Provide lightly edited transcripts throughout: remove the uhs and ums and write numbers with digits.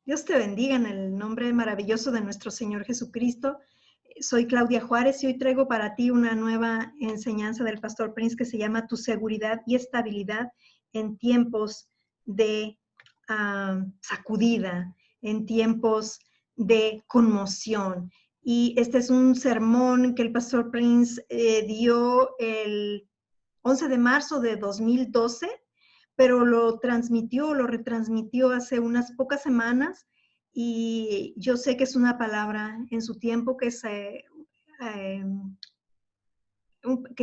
Dios te bendiga en el nombre maravilloso de nuestro Señor Jesucristo. Soy Claudia Juárez y hoy traigo para ti una nueva enseñanza del Pastor Prince que se llama Tu seguridad y estabilidad en tiempos de sacudida, en tiempos de conmoción. Y este es un sermón que el Pastor Prince dio el 11 de marzo de 2012, pero lo retransmitió hace unas pocas semanas y yo sé que es una palabra en su tiempo que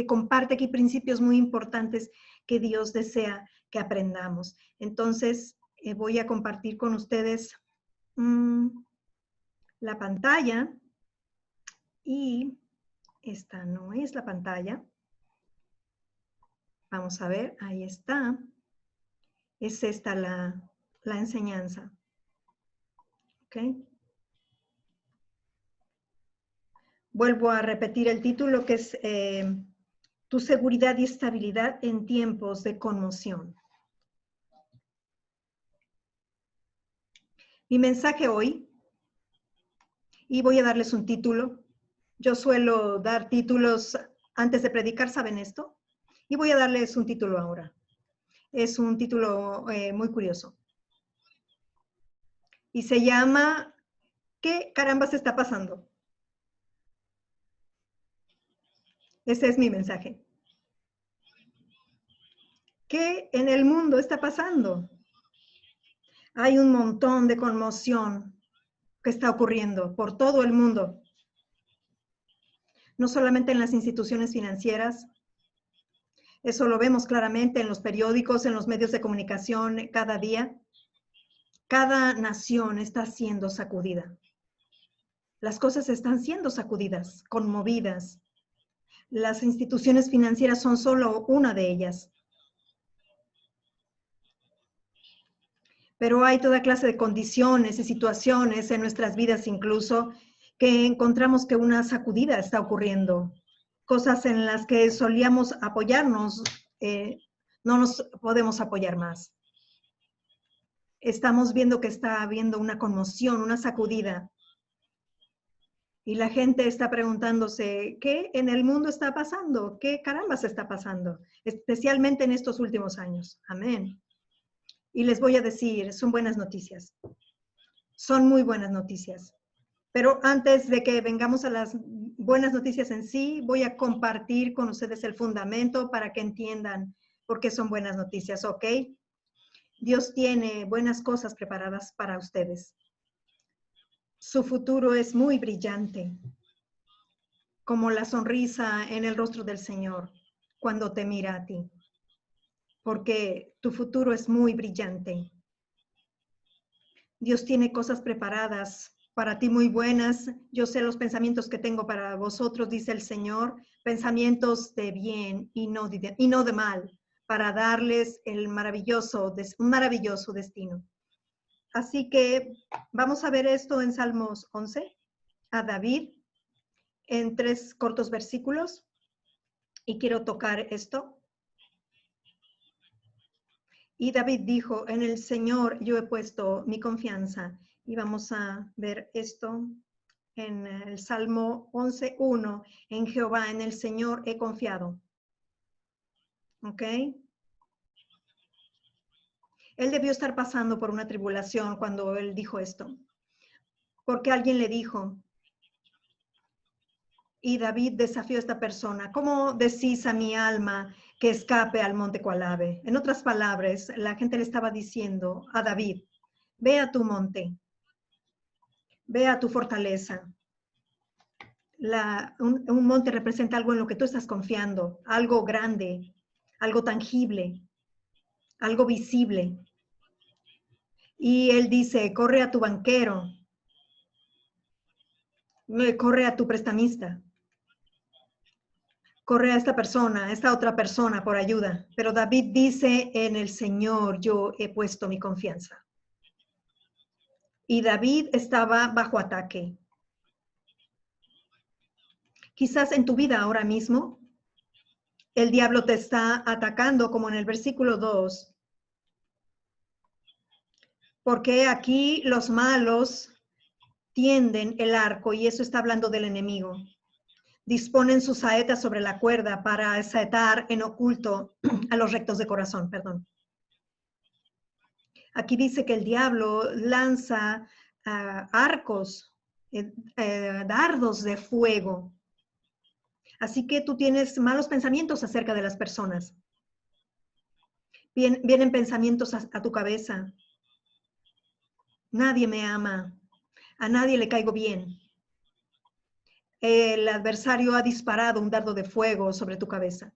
comparte aquí principios muy importantes que Dios desea que aprendamos. Entonces, voy a compartir con ustedes la pantalla y esta no es la pantalla. Vamos a ver, ahí está. Es esta la enseñanza. ¿Ok? Vuelvo a repetir el título que es Tu seguridad y estabilidad en tiempos de conmoción. Mi mensaje hoy, y voy a darles un título. Yo suelo dar títulos antes de predicar, ¿saben esto? Y voy a darles un título ahora. Es un título muy curioso. Y se llama ¿Qué carambas está pasando? Ese es mi mensaje. ¿Qué en el mundo está pasando? Hay un montón de conmoción que está ocurriendo por todo el mundo. No solamente en las instituciones financieras, eso lo vemos claramente en los periódicos, en los medios de comunicación cada día. Cada nación está siendo sacudida. Las cosas están siendo sacudidas, conmovidas. Las instituciones financieras son solo una de ellas. Pero hay toda clase de condiciones y situaciones en nuestras vidas incluso que encontramos que una sacudida está ocurriendo. Cosas en las que solíamos apoyarnos, no nos podemos apoyar más. Estamos viendo que está habiendo una conmoción, una sacudida. Y la gente está preguntándose, ¿qué en el mundo está pasando? ¿Qué carambas está pasando? Especialmente en estos últimos años. Amén. Y les voy a decir, son buenas noticias. Son muy buenas noticias. Pero antes de que vengamos a las buenas noticias en sí, voy a compartir con ustedes el fundamento para que entiendan por qué son buenas noticias, ¿ok? Dios tiene buenas cosas preparadas para ustedes. Su futuro es muy brillante, como la sonrisa en el rostro del Señor cuando te mira a ti, porque tu futuro es muy brillante. Dios tiene cosas preparadas para ti muy buenas. Yo sé los pensamientos que tengo para vosotros, dice el Señor, pensamientos de bien y no de mal, para darles un maravilloso destino. Así que vamos a ver esto en Salmos 11, a David, en 3 cortos versículos. Y quiero tocar esto. Y David dijo, en el Señor yo he puesto mi confianza. Y vamos a ver esto en el Salmo 11:1. En Jehová, en el Señor he confiado. ¿Ok? Él debió estar pasando por una tribulación cuando él dijo esto. Porque alguien le dijo, y David desafió a esta persona, ¿cómo decís a mi alma que escape al monte cual ave? En otras palabras, la gente le estaba diciendo a David, ve a tu monte, ve a tu fortaleza. Un monte representa algo en lo que tú estás confiando, algo grande, algo tangible, algo visible. Y él dice, corre a tu banquero, corre a tu prestamista, corre a esta otra persona por ayuda. Pero David dice, en el Señor yo he puesto mi confianza. Y David estaba bajo ataque. Quizás en tu vida ahora mismo, el diablo te está atacando, como en el versículo 2. Porque aquí los malos tienden el arco, y eso está hablando del enemigo. Disponen sus saetas sobre la cuerda para saetar en oculto a los rectos de corazón, perdón. Aquí dice que el diablo lanza arcos, dardos de fuego. Así que tú tienes malos pensamientos acerca de las personas. Vienen pensamientos a tu cabeza. Nadie me ama. A nadie le caigo bien. El adversario ha disparado un dardo de fuego sobre tu cabeza.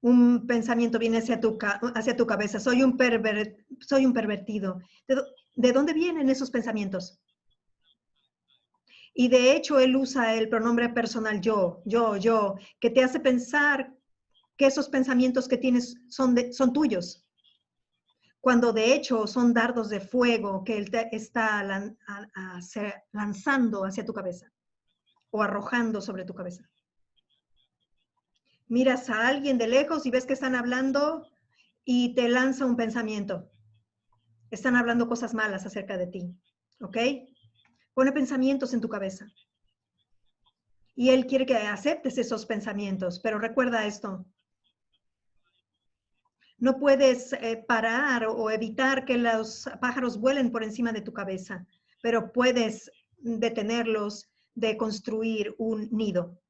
Un pensamiento viene hacia tu cabeza. Soy un pervertido. ¿De dónde vienen esos pensamientos? Y de hecho, él usa el pronombre personal yo, que te hace pensar que esos pensamientos que tienes son tuyos, cuando de hecho son dardos de fuego que él te está lanzando hacia tu cabeza o arrojando sobre tu cabeza. Miras a alguien de lejos y ves que están hablando y te lanza un pensamiento. Están hablando cosas malas acerca de ti, ¿ok? Pone pensamientos en tu cabeza. Y él quiere que aceptes esos pensamientos, pero recuerda esto. No puedes parar o evitar que los pájaros vuelen por encima de tu cabeza, pero puedes detenerlos de construir un nido.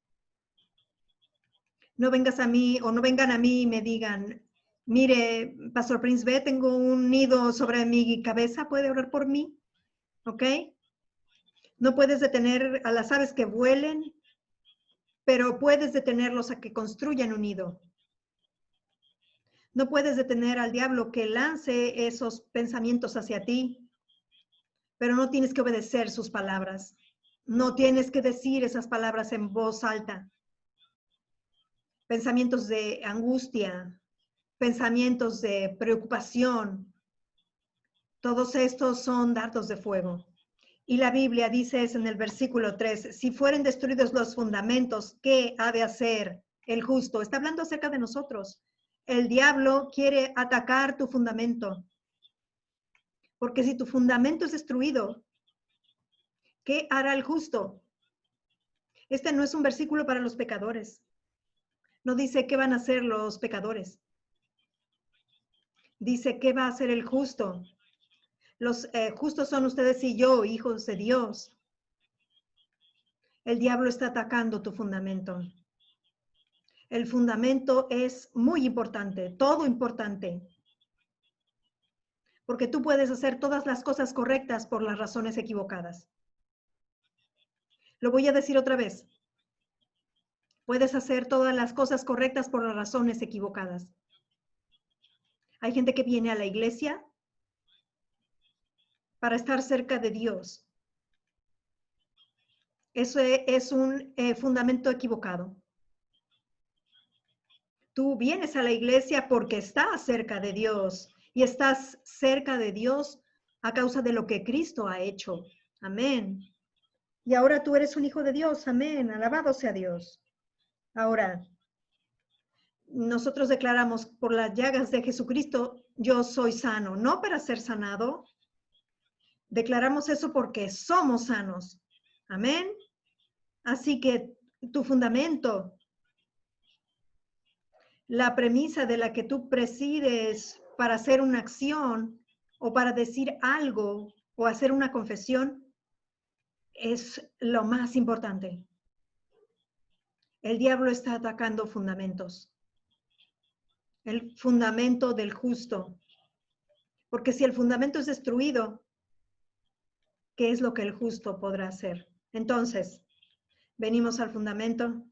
No vengas a mí o no vengan a mí y me digan, mire, Pastor Prince B, tengo un nido sobre mi cabeza, ¿puede orar por mí? ¿Ok? No puedes detener a las aves que vuelen, pero puedes detenerlos a que construyan un nido. No puedes detener al diablo que lance esos pensamientos hacia ti, pero no tienes que obedecer sus palabras. No tienes que decir esas palabras en voz alta. Pensamientos de angustia, pensamientos de preocupación, todos estos son dardos de fuego. Y la Biblia dice eso en el versículo 3, si fueren destruidos los fundamentos, ¿qué ha de hacer el justo? Está hablando acerca de nosotros. El diablo quiere atacar tu fundamento. Porque si tu fundamento es destruido, ¿qué hará el justo? Este no es un versículo para los pecadores. No dice qué van a hacer los pecadores. Dice qué va a hacer el justo. Los justos son ustedes y yo, hijos de Dios. El diablo está atacando tu fundamento. El fundamento es muy importante, todo importante. Porque tú puedes hacer todas las cosas correctas por las razones equivocadas. Lo voy a decir otra vez. Puedes hacer todas las cosas correctas por las razones equivocadas. Hay gente que viene a la iglesia para estar cerca de Dios. Eso es un fundamento equivocado. Tú vienes a la iglesia porque estás cerca de Dios y estás cerca de Dios a causa de lo que Cristo ha hecho. Amén. Y ahora tú eres un hijo de Dios. Amén. Alabado sea Dios. Ahora, nosotros declaramos por las llagas de Jesucristo, yo soy sano, no para ser sanado. Declaramos eso porque somos sanos. Amén. Así que tu fundamento, la premisa de la que tú presides para hacer una acción o para decir algo o hacer una confesión, es lo más importante. El diablo está atacando fundamentos. El fundamento del justo. Porque si el fundamento es destruido, ¿qué es lo que el justo podrá hacer? Entonces, venimos al fundamento.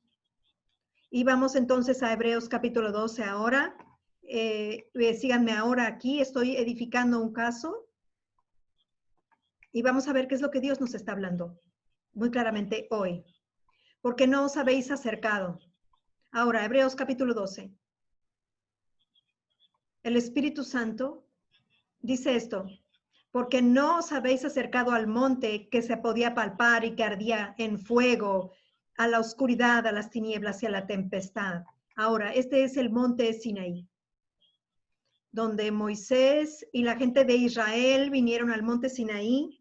Y vamos entonces a Hebreos capítulo 12 ahora. Síganme ahora aquí, estoy edificando un caso. Y vamos a ver qué es lo que Dios nos está hablando muy claramente hoy. Porque no os habéis acercado. Ahora, Hebreos capítulo 12. El Espíritu Santo dice esto. Porque no os habéis acercado al monte que se podía palpar y que ardía en fuego, a la oscuridad, a las tinieblas y a la tempestad. Ahora, este es el monte Sinaí. donde Moisés y la gente de Israel vinieron al monte Sinaí,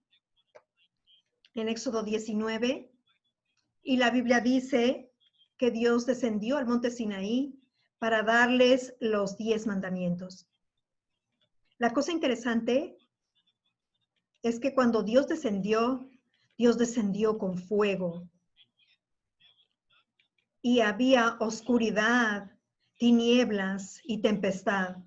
en Éxodo 19, y la Biblia dice que Dios descendió al monte Sinaí para darles los 10 mandamientos. La cosa interesante es que cuando Dios descendió con fuego. Y había oscuridad, tinieblas y tempestad.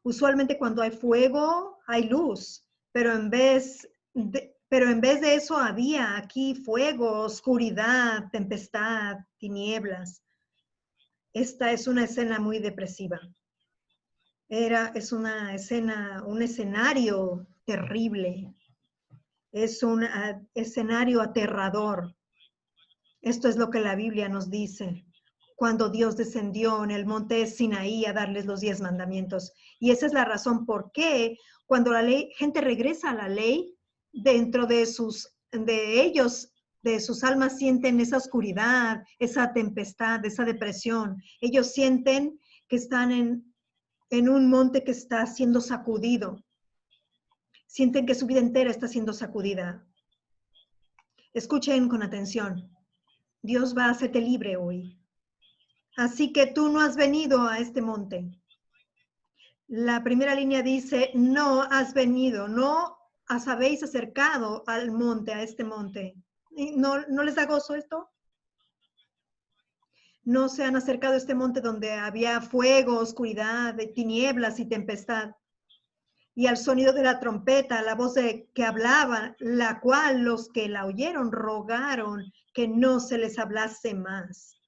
Usualmente cuando hay fuego, hay luz, pero en vez de eso había aquí fuego, oscuridad, tempestad, tinieblas. Esta es una escena muy depresiva. Es una escena, un escenario terrible. Es un escenario aterrador. Esto es lo que la Biblia nos dice cuando Dios descendió en el monte Sinaí a darles los 10 mandamientos. Y esa es la razón por qué cuando la gente regresa a la ley, dentro de ellos, de sus almas sienten esa oscuridad, esa tempestad, esa depresión. Ellos sienten que están en un monte que está siendo sacudido. Sienten que su vida entera está siendo sacudida. Escuchen con atención. Dios va a hacerte libre hoy. Así que tú no has venido a este monte. La primera línea dice, no has venido, no os habéis acercado al monte, a este monte. ¿No les da gozo esto? No se han acercado a este monte donde había fuego, oscuridad, tinieblas y tempestad. Y al sonido de la trompeta, la voz que hablaba, la cual los que la oyeron rogaron que no se les hablase más.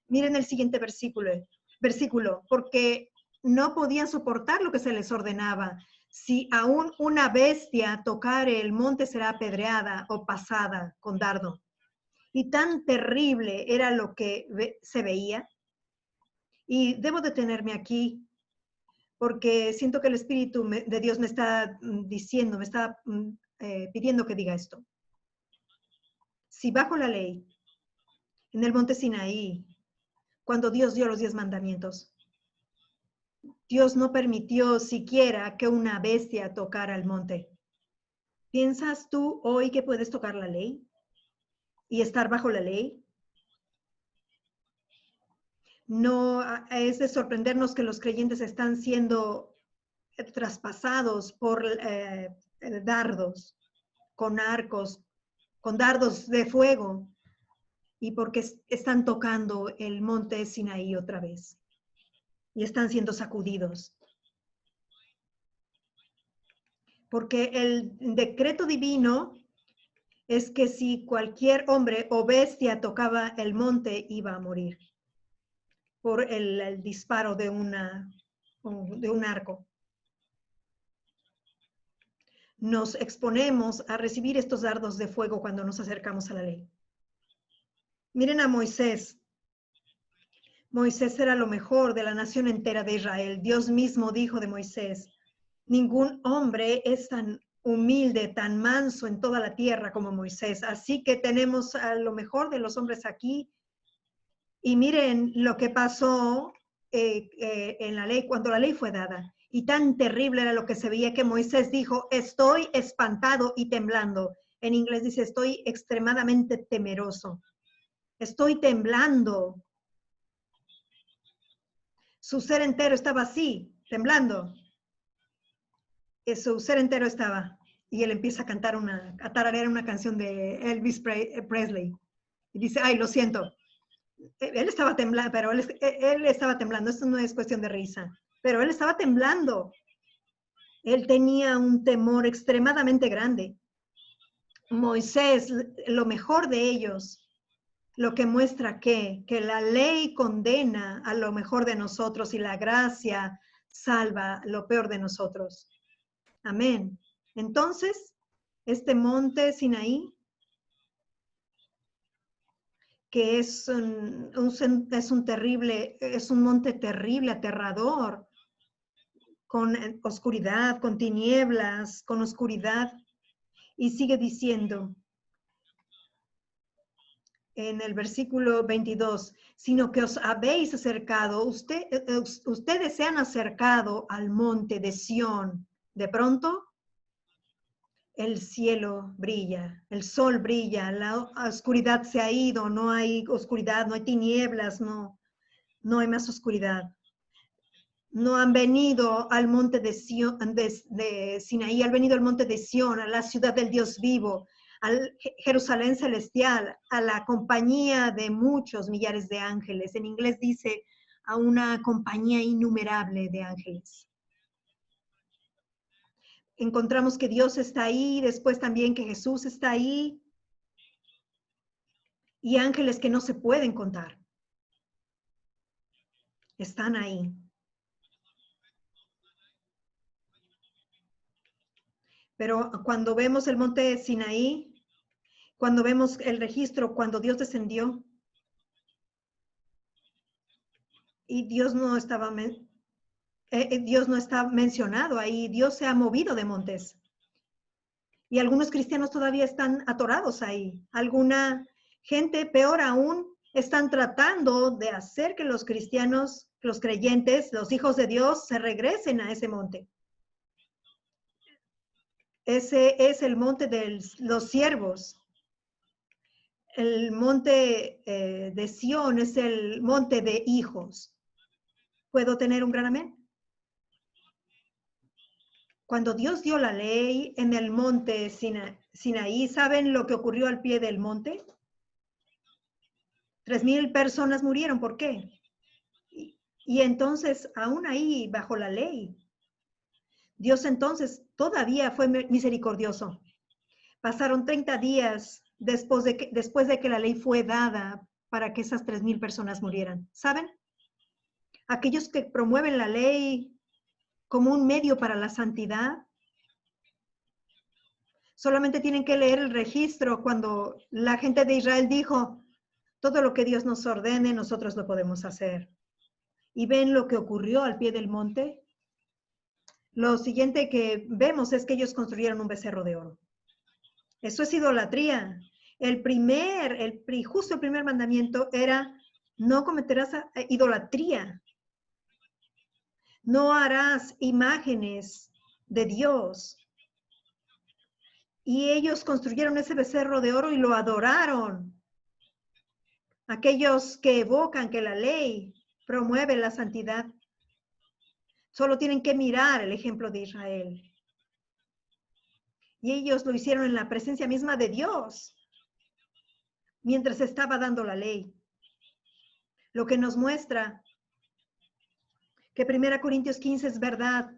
Miren el siguiente versículo, porque no podían soportar lo que se les ordenaba. Si aún una bestia tocare el monte será apedreada o pasada con dardo. Y tan terrible era lo que se veía. Y debo detenerme aquí porque siento que el Espíritu de Dios me está diciendo, me está pidiendo que diga esto. Si bajo la ley, en el monte Sinaí, cuando Dios dio los 10 mandamientos, Dios no permitió siquiera que una bestia tocara el monte. ¿Piensas tú hoy que puedes tocar la ley y estar bajo la ley? No es de sorprendernos que los creyentes están siendo traspasados por dardos, con arcos, con dardos de fuego, y porque están tocando el monte Sinaí otra vez y están siendo sacudidos. Porque el decreto divino es que si cualquier hombre o bestia tocaba el monte, iba a morir por el disparo de un arco. Nos exponemos a recibir estos dardos de fuego cuando nos acercamos a la ley. Miren a Moisés. Moisés era lo mejor de la nación entera de Israel. Dios mismo dijo de Moisés, ningún hombre es tan humilde, tan manso en toda la tierra como Moisés. Así que tenemos a lo mejor de los hombres aquí. Y miren lo que pasó en la ley, cuando la ley fue dada. Y tan terrible era lo que se veía que Moisés dijo, estoy espantado y temblando. En inglés dice, estoy extremadamente temeroso. Estoy temblando. Su ser entero estaba así, temblando. Su ser entero estaba. Y él empieza a cantar a tararear una canción de Elvis Presley. Y dice, ay, lo siento. Él estaba temblando, pero él estaba temblando. Esto no es cuestión de risa. Pero él estaba temblando. Él tenía un temor extremadamente grande. Moisés, lo mejor de ellos, lo que muestra que la ley condena a lo mejor de nosotros y la gracia salva lo peor de nosotros. Amén. Entonces, este monte Sinaí, que es un monte terrible, aterrador, con oscuridad, con tinieblas, con oscuridad, y sigue diciendo, en el versículo 22, sino que os habéis acercado, ustedes se han acercado al monte de Sión. De pronto, el cielo brilla, el sol brilla, la oscuridad se ha ido, no hay oscuridad, no hay tinieblas, no hay más oscuridad. No han venido al monte de Sión, de Sinaí, han venido al monte de Sión, a la ciudad del Dios vivo, al Jerusalén celestial, a la compañía de muchos millares de ángeles. En inglés dice a una compañía innumerable de ángeles. Encontramos que Dios está ahí, después también que Jesús está ahí, y ángeles que no se pueden contar. Están ahí. Pero cuando vemos el monte de Sinaí, cuando vemos el registro, cuando Dios descendió, y Dios no está mencionado ahí, Dios se ha movido de montes. Y algunos cristianos todavía están atorados ahí. Alguna gente, peor aún, están tratando de hacer que los cristianos, los creyentes, los hijos de Dios, se regresen a ese monte. Ese es el monte de los siervos. El monte de Sión es el monte de hijos. ¿Puedo tener un gran amén? Cuando Dios dio la ley en el monte Sinaí, ¿saben lo que ocurrió al pie del monte? 3,000 personas murieron. ¿Por qué? Y entonces, aún ahí, bajo la ley, Dios entonces todavía fue misericordioso. Pasaron 30 días después de que la ley fue dada para que esas 3,000 personas murieran. ¿Saben? Aquellos que promueven la ley como un medio para la santidad, solamente tienen que leer el registro cuando la gente de Israel dijo, todo lo que Dios nos ordene, nosotros lo podemos hacer. Y ven lo que ocurrió al pie del monte. Lo siguiente que vemos es que ellos construyeron un becerro de oro. Eso es idolatría. Justo el primer mandamiento era, no cometerás idolatría. No harás imágenes de Dios. Y ellos construyeron ese becerro de oro y lo adoraron. Aquellos que evocan que la ley promueve la santidad, solo tienen que mirar el ejemplo de Israel. Y ellos lo hicieron en la presencia misma de Dios, mientras estaba dando la ley. Lo que nos muestra que 1 Corintios 15 es verdad.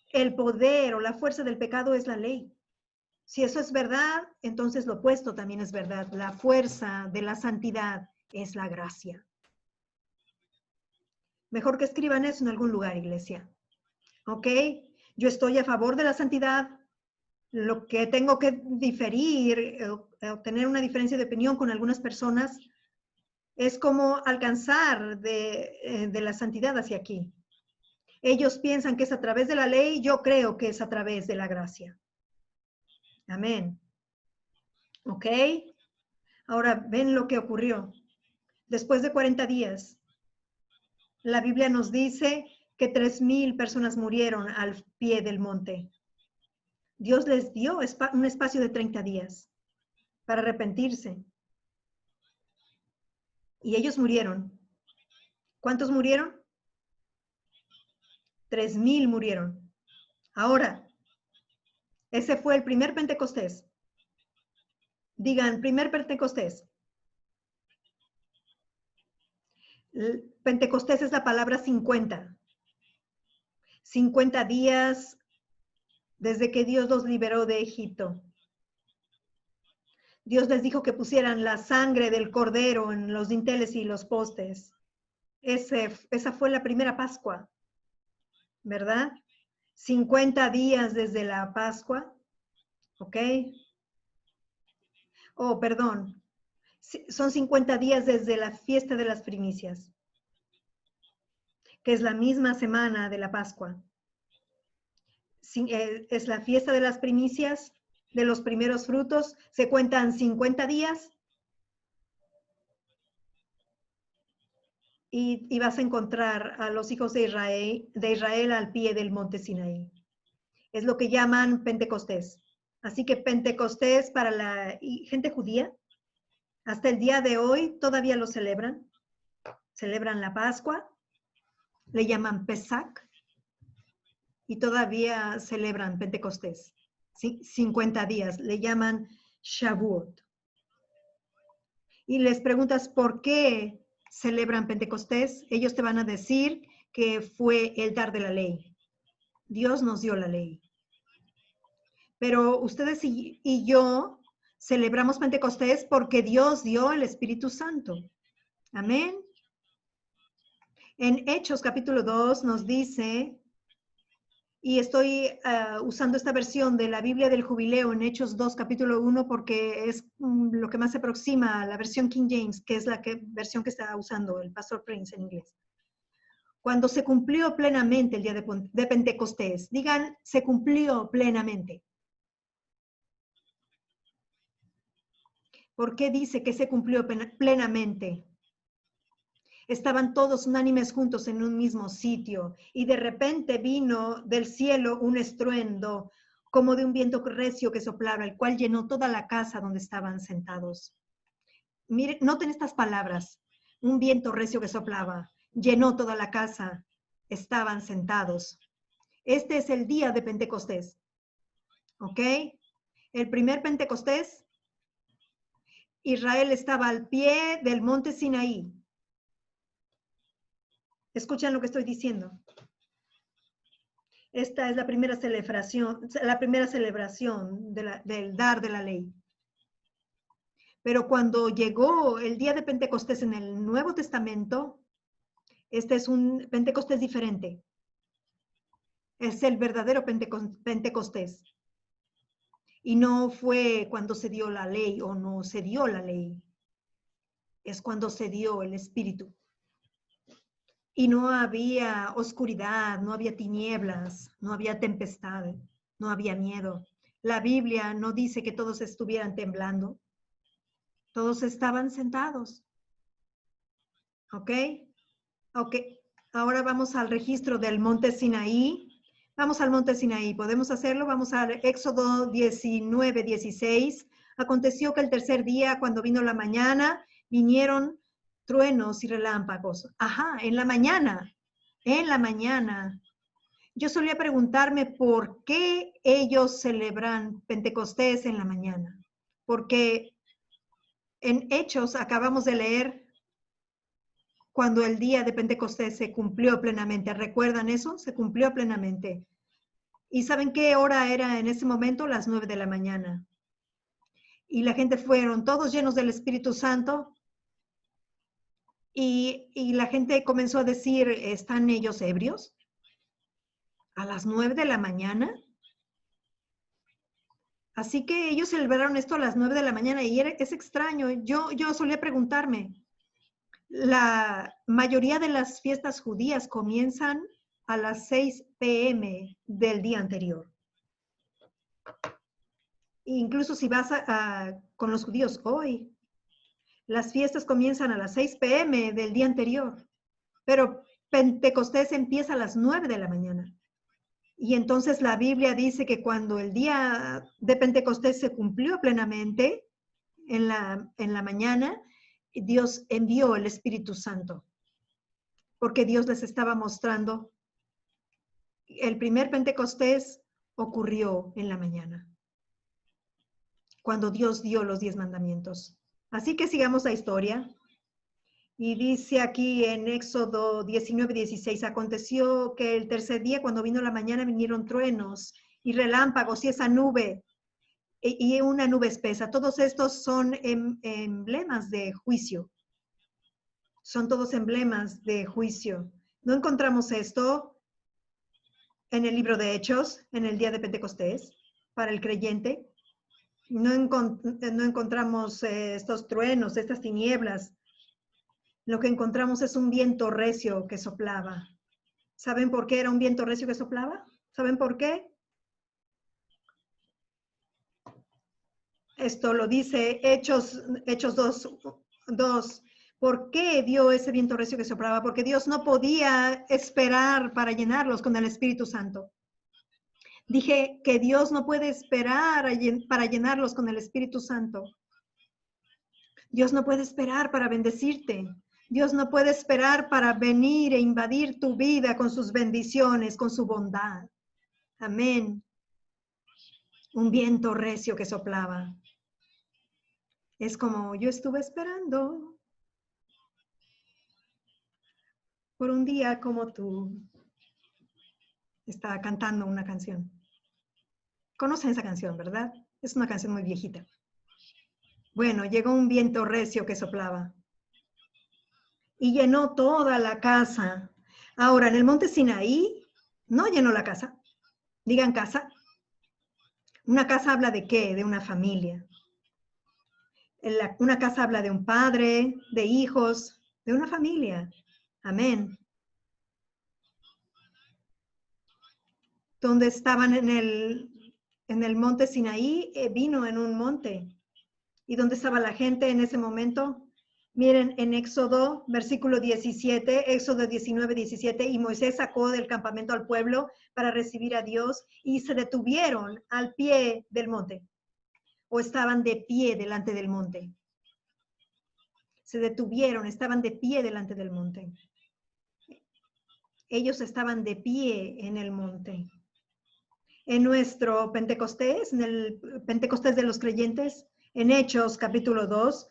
El poder o la fuerza del pecado es la ley. Si eso es verdad, entonces lo opuesto también es verdad. La fuerza de la santidad es la gracia. Mejor que escriban eso en algún lugar, iglesia. ¿Ok? Yo estoy a favor de la santidad. Lo que tengo que diferir, tener una diferencia de opinión con algunas personas, es cómo alcanzar de la santidad hacia aquí. Ellos piensan que es a través de la ley, yo creo que es a través de la gracia. Amén. ¿Ok? Ahora ven lo que ocurrió. Después de 40 días, la Biblia nos dice que 3,000 personas murieron al pie del monte. Dios les dio un espacio de 30 días para arrepentirse. Y ellos murieron. ¿Cuántos murieron? 3,000 murieron. Ahora, ese fue el primer Pentecostés. Digan, primer Pentecostés. Pentecostés es la palabra 50. 50 días desde que Dios los liberó de Egipto. Dios les dijo que pusieran la sangre del cordero en los dinteles y los postes. Esa fue la primera Pascua, ¿verdad? 50 días desde la Pascua, ¿ok? Oh, perdón. Son 50 días desde la fiesta de las primicias, que es la misma semana de la Pascua. Es la fiesta de las primicias, de los primeros frutos. Se cuentan 50 días y vas a encontrar a los hijos de Israel al pie del monte Sinaí. Es lo que llaman Pentecostés. Así que Pentecostés para la gente judía, hasta el día de hoy todavía lo celebran. Celebran la Pascua, le llaman Pesach, y todavía celebran Pentecostés. 50 días, le llaman Shavuot. Y les preguntas por qué celebran Pentecostés, ellos te van a decir que fue el dar de la ley. Dios nos dio la ley. Pero ustedes y yo celebramos Pentecostés porque Dios dio el Espíritu Santo. Amén. En Hechos capítulo 2 nos dice, y estoy usando esta versión de la Biblia del Jubileo en Hechos 2 capítulo 1 porque es lo que más se aproxima a la versión King James, que es la versión que está usando el pastor Prince en inglés. Cuando se cumplió plenamente el día de Pentecostés, digan, se cumplió plenamente. ¿Por qué dice que se cumplió plenamente? Estaban todos unánimes juntos en un mismo sitio y de repente vino del cielo un estruendo como de un viento recio que soplaba, el cual llenó toda la casa donde estaban sentados. Miren, noten estas palabras, un viento recio que soplaba, llenó toda la casa, estaban sentados. Este es el día de Pentecostés, ¿ok? El primer Pentecostés, Israel estaba al pie del monte Sinaí. Escuchan lo que estoy diciendo. Esta es la primera celebración del dar de la ley. Pero cuando llegó el día de Pentecostés en el Nuevo Testamento, este es un Pentecostés diferente. Es el verdadero Pentecostés. Y no fue cuando se dio la ley o no se dio la ley. Es cuando se dio el Espíritu. Y no había oscuridad, no había tinieblas, no había tempestad, no había miedo. La Biblia no dice que todos estuvieran temblando. Todos estaban sentados. ¿Ok? Ok. Ahora vamos al registro del monte Sinaí. Vamos al monte Sinaí. ¿Podemos hacerlo? Vamos al Éxodo 19, 16. Aconteció que el tercer día, cuando vino la mañana, vinieron truenos y relámpagos. Ajá, en la mañana. En la mañana. Yo solía preguntarme por qué ellos celebran Pentecostés en la mañana. Porque en Hechos acabamos de leer cuando el día de Pentecostés se cumplió plenamente. ¿Recuerdan eso? Se cumplió plenamente. ¿Y saben qué hora era en ese momento? Las 9 de la mañana. Y la gente fueron todos llenos del Espíritu Santo. Y la gente comenzó a decir, ¿están ellos ebrios? ¿A las 9 de la mañana? Así que ellos celebraron esto a las 9 de la mañana y es extraño. Yo solía preguntarme, la mayoría de las fiestas judías comienzan a las 6 p.m. del día anterior. Incluso si vas con los judíos hoy, las fiestas comienzan a las 6 p.m. del día anterior, pero Pentecostés empieza a las 9 de la mañana. Y entonces la Biblia dice que cuando el día de Pentecostés se cumplió plenamente, en la mañana, Dios envió el Espíritu Santo, porque Dios les estaba mostrando. El primer Pentecostés ocurrió en la mañana, cuando Dios dio los 10 mandamientos. Así que sigamos la historia. Y dice aquí en Éxodo 19, 16, aconteció que el tercer día, cuando vino la mañana, vinieron truenos y relámpagos y esa nube, y una nube espesa. Todos estos son emblemas de juicio. Son todos emblemas de juicio. ¿No encontramos esto en el libro de Hechos, en el día de Pentecostés, para el creyente? No encontramos estos truenos, estas tinieblas. Lo que encontramos es un viento recio que soplaba. ¿Saben por qué era un viento recio que soplaba? ¿Saben por qué? Esto lo dice Hechos 2. ¿Por qué dio ese viento recio que soplaba? Porque Dios no podía esperar para llenarlos con el Espíritu Santo. Dije que Dios no puede esperar para llenarlos con el Espíritu Santo. Dios no puede esperar para bendecirte. Dios no puede esperar para venir e invadir tu vida con sus bendiciones, con su bondad. Amén. Un viento recio que soplaba. Es como yo estuve esperando por un día como tú. Estaba cantando una canción. Conocen esa canción, ¿verdad? Es una canción muy viejita. Bueno, llegó un viento recio que soplaba y llenó toda la casa. Ahora, en el monte Sinaí, no llenó la casa. Digan casa. Una casa habla de qué? De una familia. Una casa habla de un padre, de hijos, de una familia. Amén. Donde estaban en el monte Sinaí, vino en un monte. ¿Y dónde estaba la gente en ese momento? Miren, en Éxodo, versículo 17, Éxodo 19, 17, y Moisés sacó del campamento al pueblo para recibir a Dios y se detuvieron al pie del monte, o estaban de pie delante del monte. Se detuvieron, estaban de pie delante del monte. Ellos estaban de pie en el monte. En nuestro Pentecostés, en el Pentecostés de los creyentes, en Hechos capítulo 2,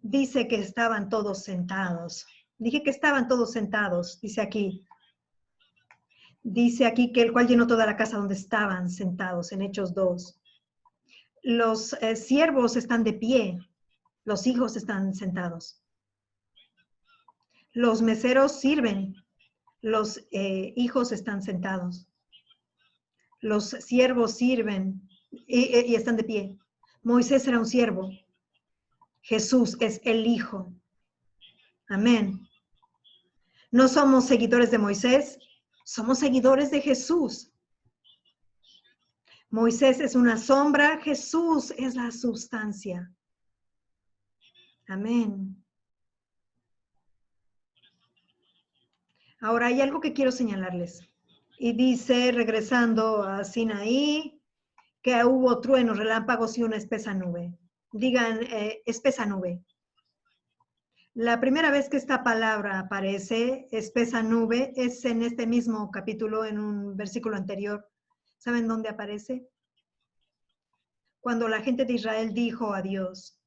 dice que estaban todos sentados. Dije que estaban todos sentados, dice aquí. Dice aquí que el cual llenó toda la casa donde estaban sentados, en Hechos 2. Los siervos están de pie, los hijos están sentados. Los meseros sirven, los hijos están sentados. Los siervos sirven y están de pie. Moisés era un siervo. Jesús es el Hijo. Amén. No somos seguidores de Moisés, somos seguidores de Jesús. Moisés es una sombra, Jesús es la sustancia. Amén. Ahora hay algo que quiero señalarles. Y dice, regresando a Sinaí, que hubo truenos, relámpagos y una espesa nube. Digan, espesa nube. La primera vez que esta palabra aparece, espesa nube, es en este mismo capítulo, en un versículo anterior. ¿Saben dónde aparece? Cuando la gente de Israel dijo a Dios,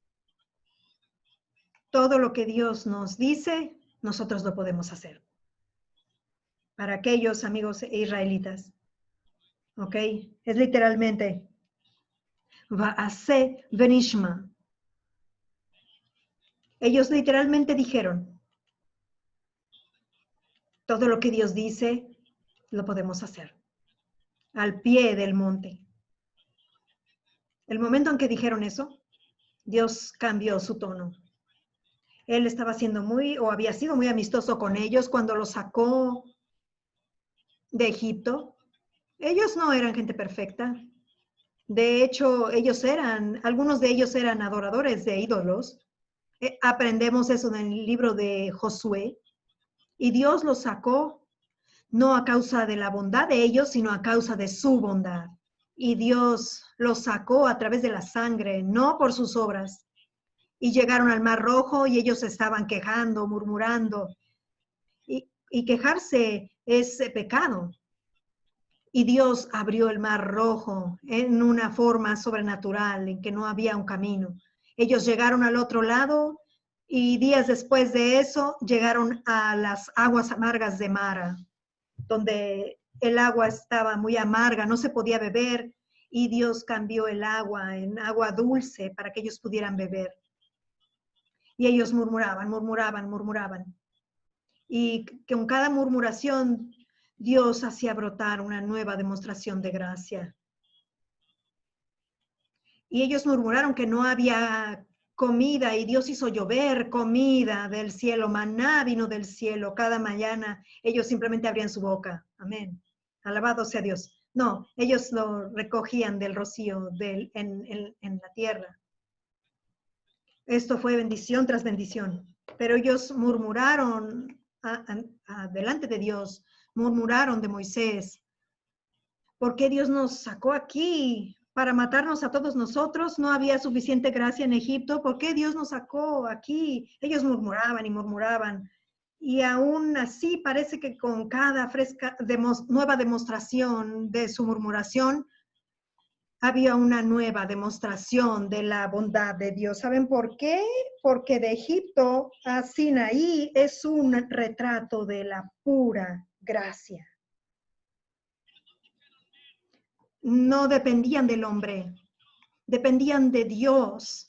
todo lo que Dios nos dice, nosotros lo podemos hacer. Para aquellos amigos israelitas. ¿Ok? Es literalmente, Va'aseh v'nishma. Ellos literalmente dijeron, todo lo que Dios dice, lo podemos hacer. Al pie del monte. El momento en que dijeron eso, Dios cambió su tono. Él estaba siendo había sido muy amistoso con ellos cuando los sacó de Egipto. Ellos no eran gente perfecta. De hecho, algunos de ellos eran adoradores de ídolos. Aprendemos eso en el libro de Josué. Y Dios los sacó no a causa de la bondad de ellos, sino a causa de su bondad. Y Dios los sacó a través de la sangre, no por sus obras. Y llegaron al Mar Rojo y ellos estaban quejando, murmurando. Y quejarse es pecado. Y Dios abrió el Mar Rojo en una forma sobrenatural, en que no había un camino. Ellos llegaron al otro lado y días después de eso llegaron a las aguas amargas de Mara, donde el agua estaba muy amarga, no se podía beber, y Dios cambió el agua en agua dulce para que ellos pudieran beber. Y ellos murmuraban, murmuraban, murmuraban. Y con cada murmuración, Dios hacía brotar una nueva demostración de gracia. Y ellos murmuraron que no había comida y Dios hizo llover comida del cielo, maná vino del cielo cada mañana. Ellos simplemente abrían su boca. Amén. Alabado sea Dios. No, ellos lo recogían del rocío en la tierra. Esto fue bendición tras bendición. Pero ellos murmuraron delante de Dios, murmuraron de Moisés. ¿Por qué Dios nos sacó aquí para matarnos a todos nosotros? ¿No había suficiente gracia en Egipto? ¿Por qué Dios nos sacó aquí? Ellos murmuraban y murmuraban. Y aún así parece que con cada nueva demostración de su murmuración, había una nueva demostración de la bondad de Dios. ¿Saben por qué? Porque de Egipto a Sinaí es un retrato de la pura gracia. No dependían del hombre, dependían de Dios,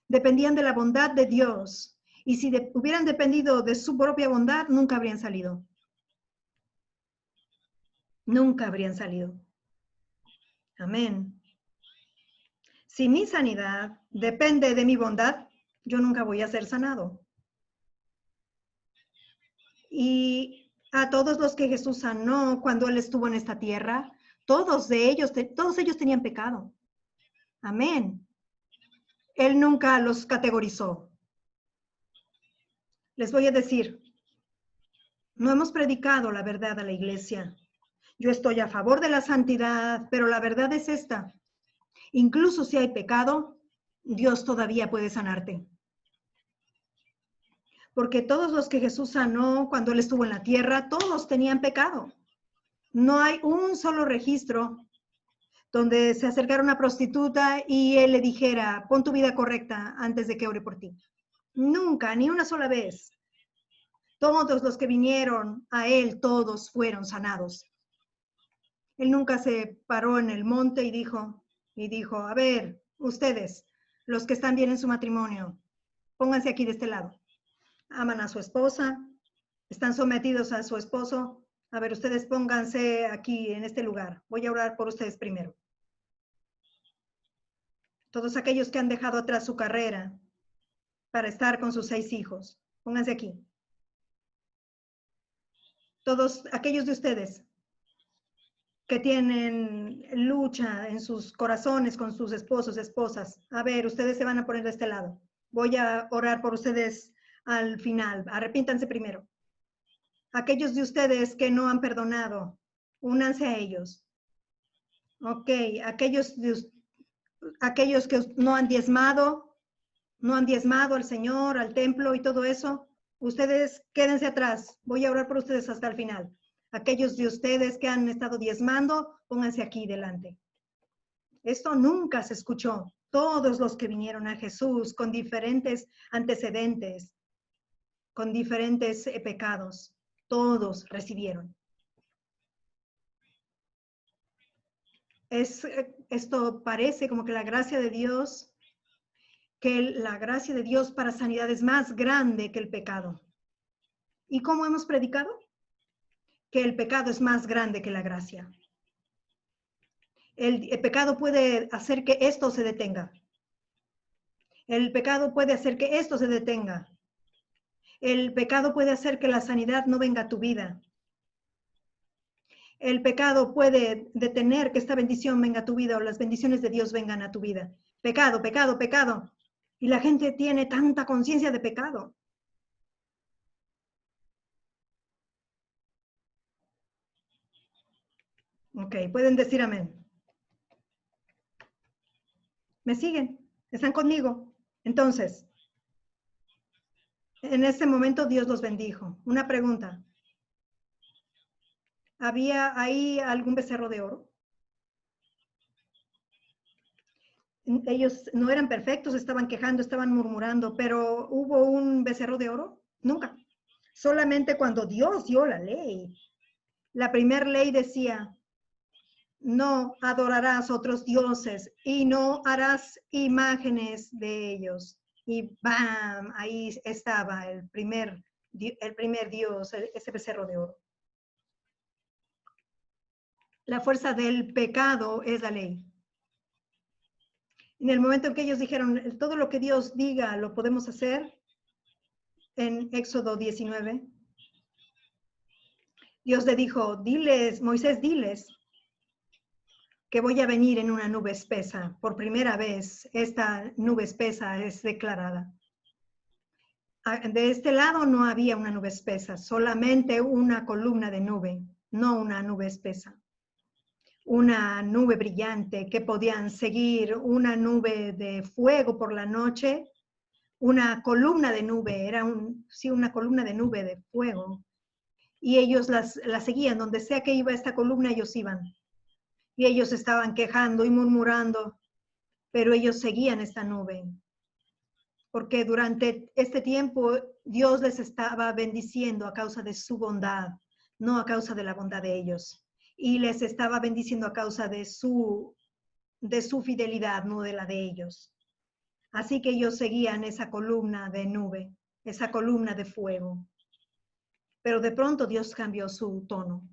dependían de la bondad de Dios. Y si hubieran dependido de su propia bondad, nunca habrían salido. Nunca habrían salido. Amén. Si mi sanidad depende de mi bondad, yo nunca voy a ser sanado. Y a todos los que Jesús sanó cuando Él estuvo en esta tierra, todos ellos tenían pecado. Amén. Él nunca los categorizó. Les voy a decir, no hemos predicado la verdad a la iglesia. Yo estoy a favor de la santidad, pero la verdad es esta. Incluso si hay pecado, Dios todavía puede sanarte. Porque todos los que Jesús sanó cuando Él estuvo en la tierra, todos tenían pecado. No hay un solo registro donde se acercara una prostituta y Él le dijera, pon tu vida correcta antes de que ore por ti. Nunca, ni una sola vez. Todos los que vinieron a Él, todos fueron sanados. Él nunca se paró en el monte y dijo, a ver, ustedes, los que están bien en su matrimonio, pónganse aquí de este lado. Aman a su esposa, están sometidos a su esposo. A ver, ustedes pónganse aquí en este lugar. Voy a orar por ustedes primero. Todos aquellos que han dejado atrás su carrera para estar con sus 6 hijos, pónganse aquí. Todos aquellos de ustedes que tienen lucha en sus corazones con sus esposos, esposas. A ver, ustedes se van a poner de este lado. Voy a orar por ustedes al final. Arrepiéntanse primero. Aquellos de ustedes que no han perdonado, únanse a ellos. Ok, aquellos que no han diezmado al Señor, al templo y todo eso, ustedes quédense atrás. Voy a orar por ustedes hasta el final. Aquellos de ustedes que han estado diezmando, pónganse aquí delante. Esto nunca se escuchó. Todos los que vinieron a Jesús con diferentes antecedentes, con diferentes pecados, todos recibieron. Esto parece como que la gracia de Dios para sanidad es más grande que el pecado. ¿Y cómo hemos predicado? Que el pecado es más grande que la gracia. El pecado puede hacer que esto se detenga. El pecado puede hacer que esto se detenga. El pecado puede hacer que la sanidad no venga a tu vida. El pecado puede detener que esta bendición venga a tu vida o las bendiciones de Dios vengan a tu vida. Pecado, pecado, pecado. Y la gente tiene tanta conciencia de pecado. Ok, pueden decir amén. ¿Me siguen? ¿Están conmigo? Entonces, en ese momento Dios los bendijo. Una pregunta. ¿Había ahí algún becerro de oro? Ellos no eran perfectos, estaban quejando, estaban murmurando, pero ¿hubo un becerro de oro? Nunca. Solamente cuando Dios dio la ley. La primera ley decía, no adorarás otros dioses y no harás imágenes de ellos. Y ¡bam! Ahí estaba el primer Dios, ese becerro de oro. La fuerza del pecado es la ley. En el momento en que ellos dijeron, todo lo que Dios diga lo podemos hacer, en Éxodo 19, Dios le dijo, diles, Moisés, diles que voy a venir en una nube espesa. Por primera vez, esta nube espesa es declarada. de este lado no había una nube espesa, solamente una columna de nube, no una nube espesa. Una nube brillante que podían seguir, una nube de fuego por la noche, una columna de nube, era una columna de nube de fuego. Y ellos la seguían, donde sea que iba esta columna, ellos iban. Y ellos estaban quejando y murmurando, pero ellos seguían esta nube. Porque durante este tiempo Dios les estaba bendiciendo a causa de su bondad, no a causa de la bondad de ellos. Y les estaba bendiciendo a causa de su fidelidad, no de la de ellos. Así que ellos seguían esa columna de nube, esa columna de fuego. Pero de pronto Dios cambió su tono.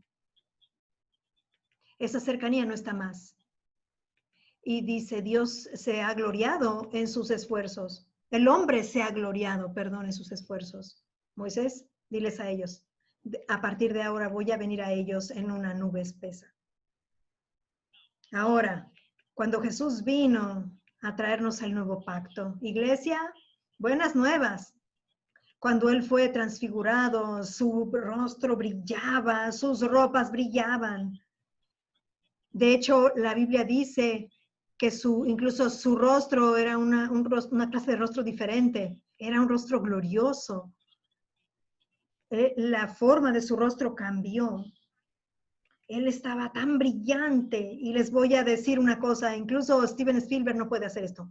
Esa cercanía no está más. Y dice, Dios se ha gloriado en sus esfuerzos. El hombre se ha gloriado, perdón, en sus esfuerzos. Moisés, diles a ellos, a partir de ahora voy a venir a ellos en una nube espesa. Ahora, cuando Jesús vino a traernos el nuevo pacto, iglesia, buenas nuevas. Cuando Él fue transfigurado, su rostro brillaba, sus ropas brillaban. De hecho, la Biblia dice que incluso su rostro era una clase de rostro diferente, era un rostro glorioso. La forma de su rostro cambió. Él estaba tan brillante, y les voy a decir una cosa, incluso Steven Spielberg no puede hacer esto.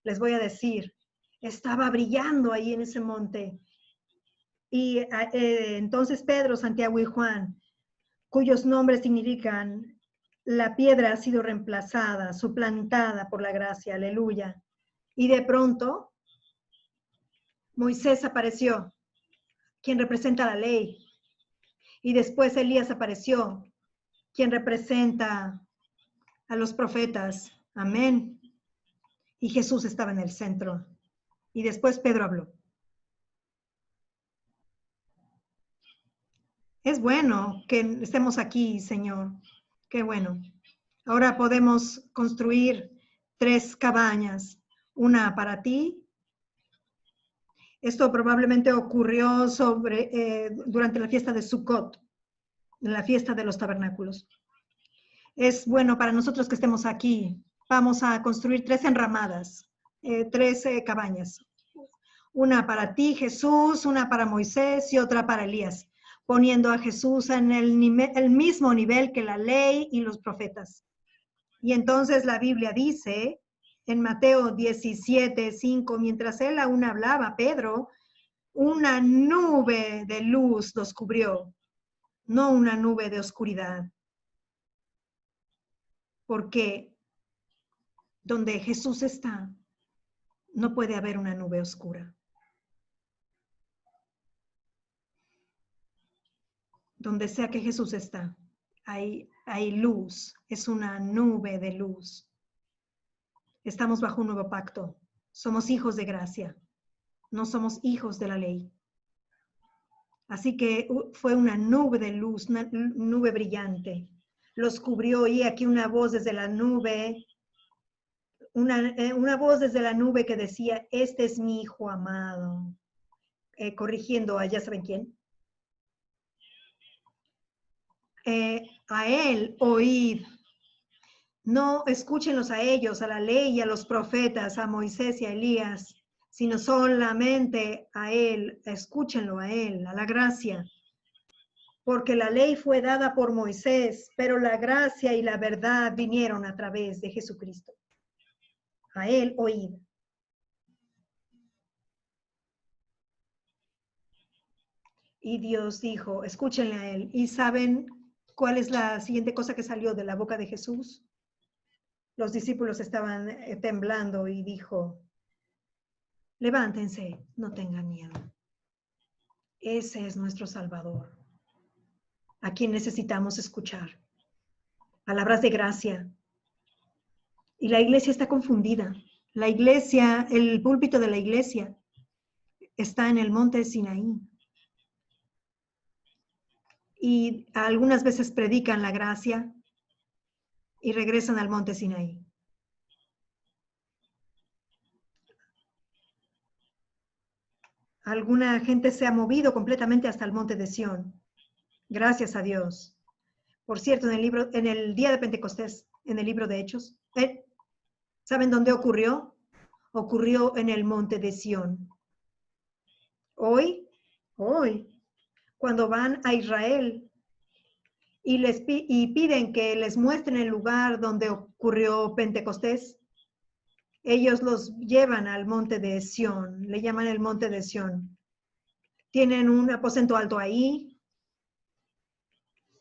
Les voy a decir, estaba brillando ahí en ese monte. Y entonces Pedro, Santiago y Juan, cuyos nombres significan la piedra ha sido reemplazada, suplantada por la gracia, aleluya. Y de pronto, Moisés apareció, quien representa la ley. Y después Elías apareció, quien representa a los profetas. Amén. Y Jesús estaba en el centro. Y después Pedro habló. Es bueno que estemos aquí, Señor. Qué bueno. Ahora podemos construir 3 cabañas. Una para ti. Esto probablemente ocurrió durante la fiesta de Sukkot, la fiesta de los tabernáculos. Es bueno para nosotros que estemos aquí. Vamos a construir 3 enramadas, 3 cabañas. Una para ti, Jesús, una para Moisés y otra para Elías, poniendo a Jesús en el mismo nivel que la ley y los profetas. Y entonces la Biblia dice en Mateo 17:5, mientras él aún hablaba, Pedro, una nube de luz los cubrió, no una nube de oscuridad. Porque donde Jesús está, no puede haber una nube oscura. Donde sea que Jesús está, hay luz, es una nube de luz. Estamos bajo un nuevo pacto. Somos hijos de gracia, no somos hijos de la ley. Así que fue una nube de luz, una nube brillante. Los cubrió y aquí una voz desde la nube, una voz desde la nube que decía, este es mi hijo amado. Corrigiendo a ya saben quién. A él oíd. No escúchenlos a ellos, a la ley y a los profetas, a Moisés y a Elías, sino solamente a él, escúchenlo a él, a la gracia. Porque la ley fue dada por Moisés, pero la gracia y la verdad vinieron a través de Jesucristo. A él oíd. Y Dios dijo, escúchenle a él. ¿Y saben cuál es la siguiente cosa que salió de la boca de Jesús? Los discípulos estaban temblando y dijo, levántense, no tengan miedo. Ese es nuestro Salvador, a quien necesitamos escuchar. Palabras de gracia. Y la iglesia está confundida. La iglesia, el púlpito de la iglesia está en el monte de Sinaí. Y algunas veces predican la gracia y regresan al monte Sinaí. Alguna gente se ha movido completamente hasta el monte de Sión. Gracias a Dios. Por cierto, en el día de Pentecostés, en el libro de Hechos, ¿saben dónde ocurrió? Ocurrió en el monte de Sión. Hoy, cuando van a Israel y piden que les muestren el lugar donde ocurrió Pentecostés, ellos los llevan al monte de Sión, le llaman el monte de Sión. Tienen un aposento alto ahí.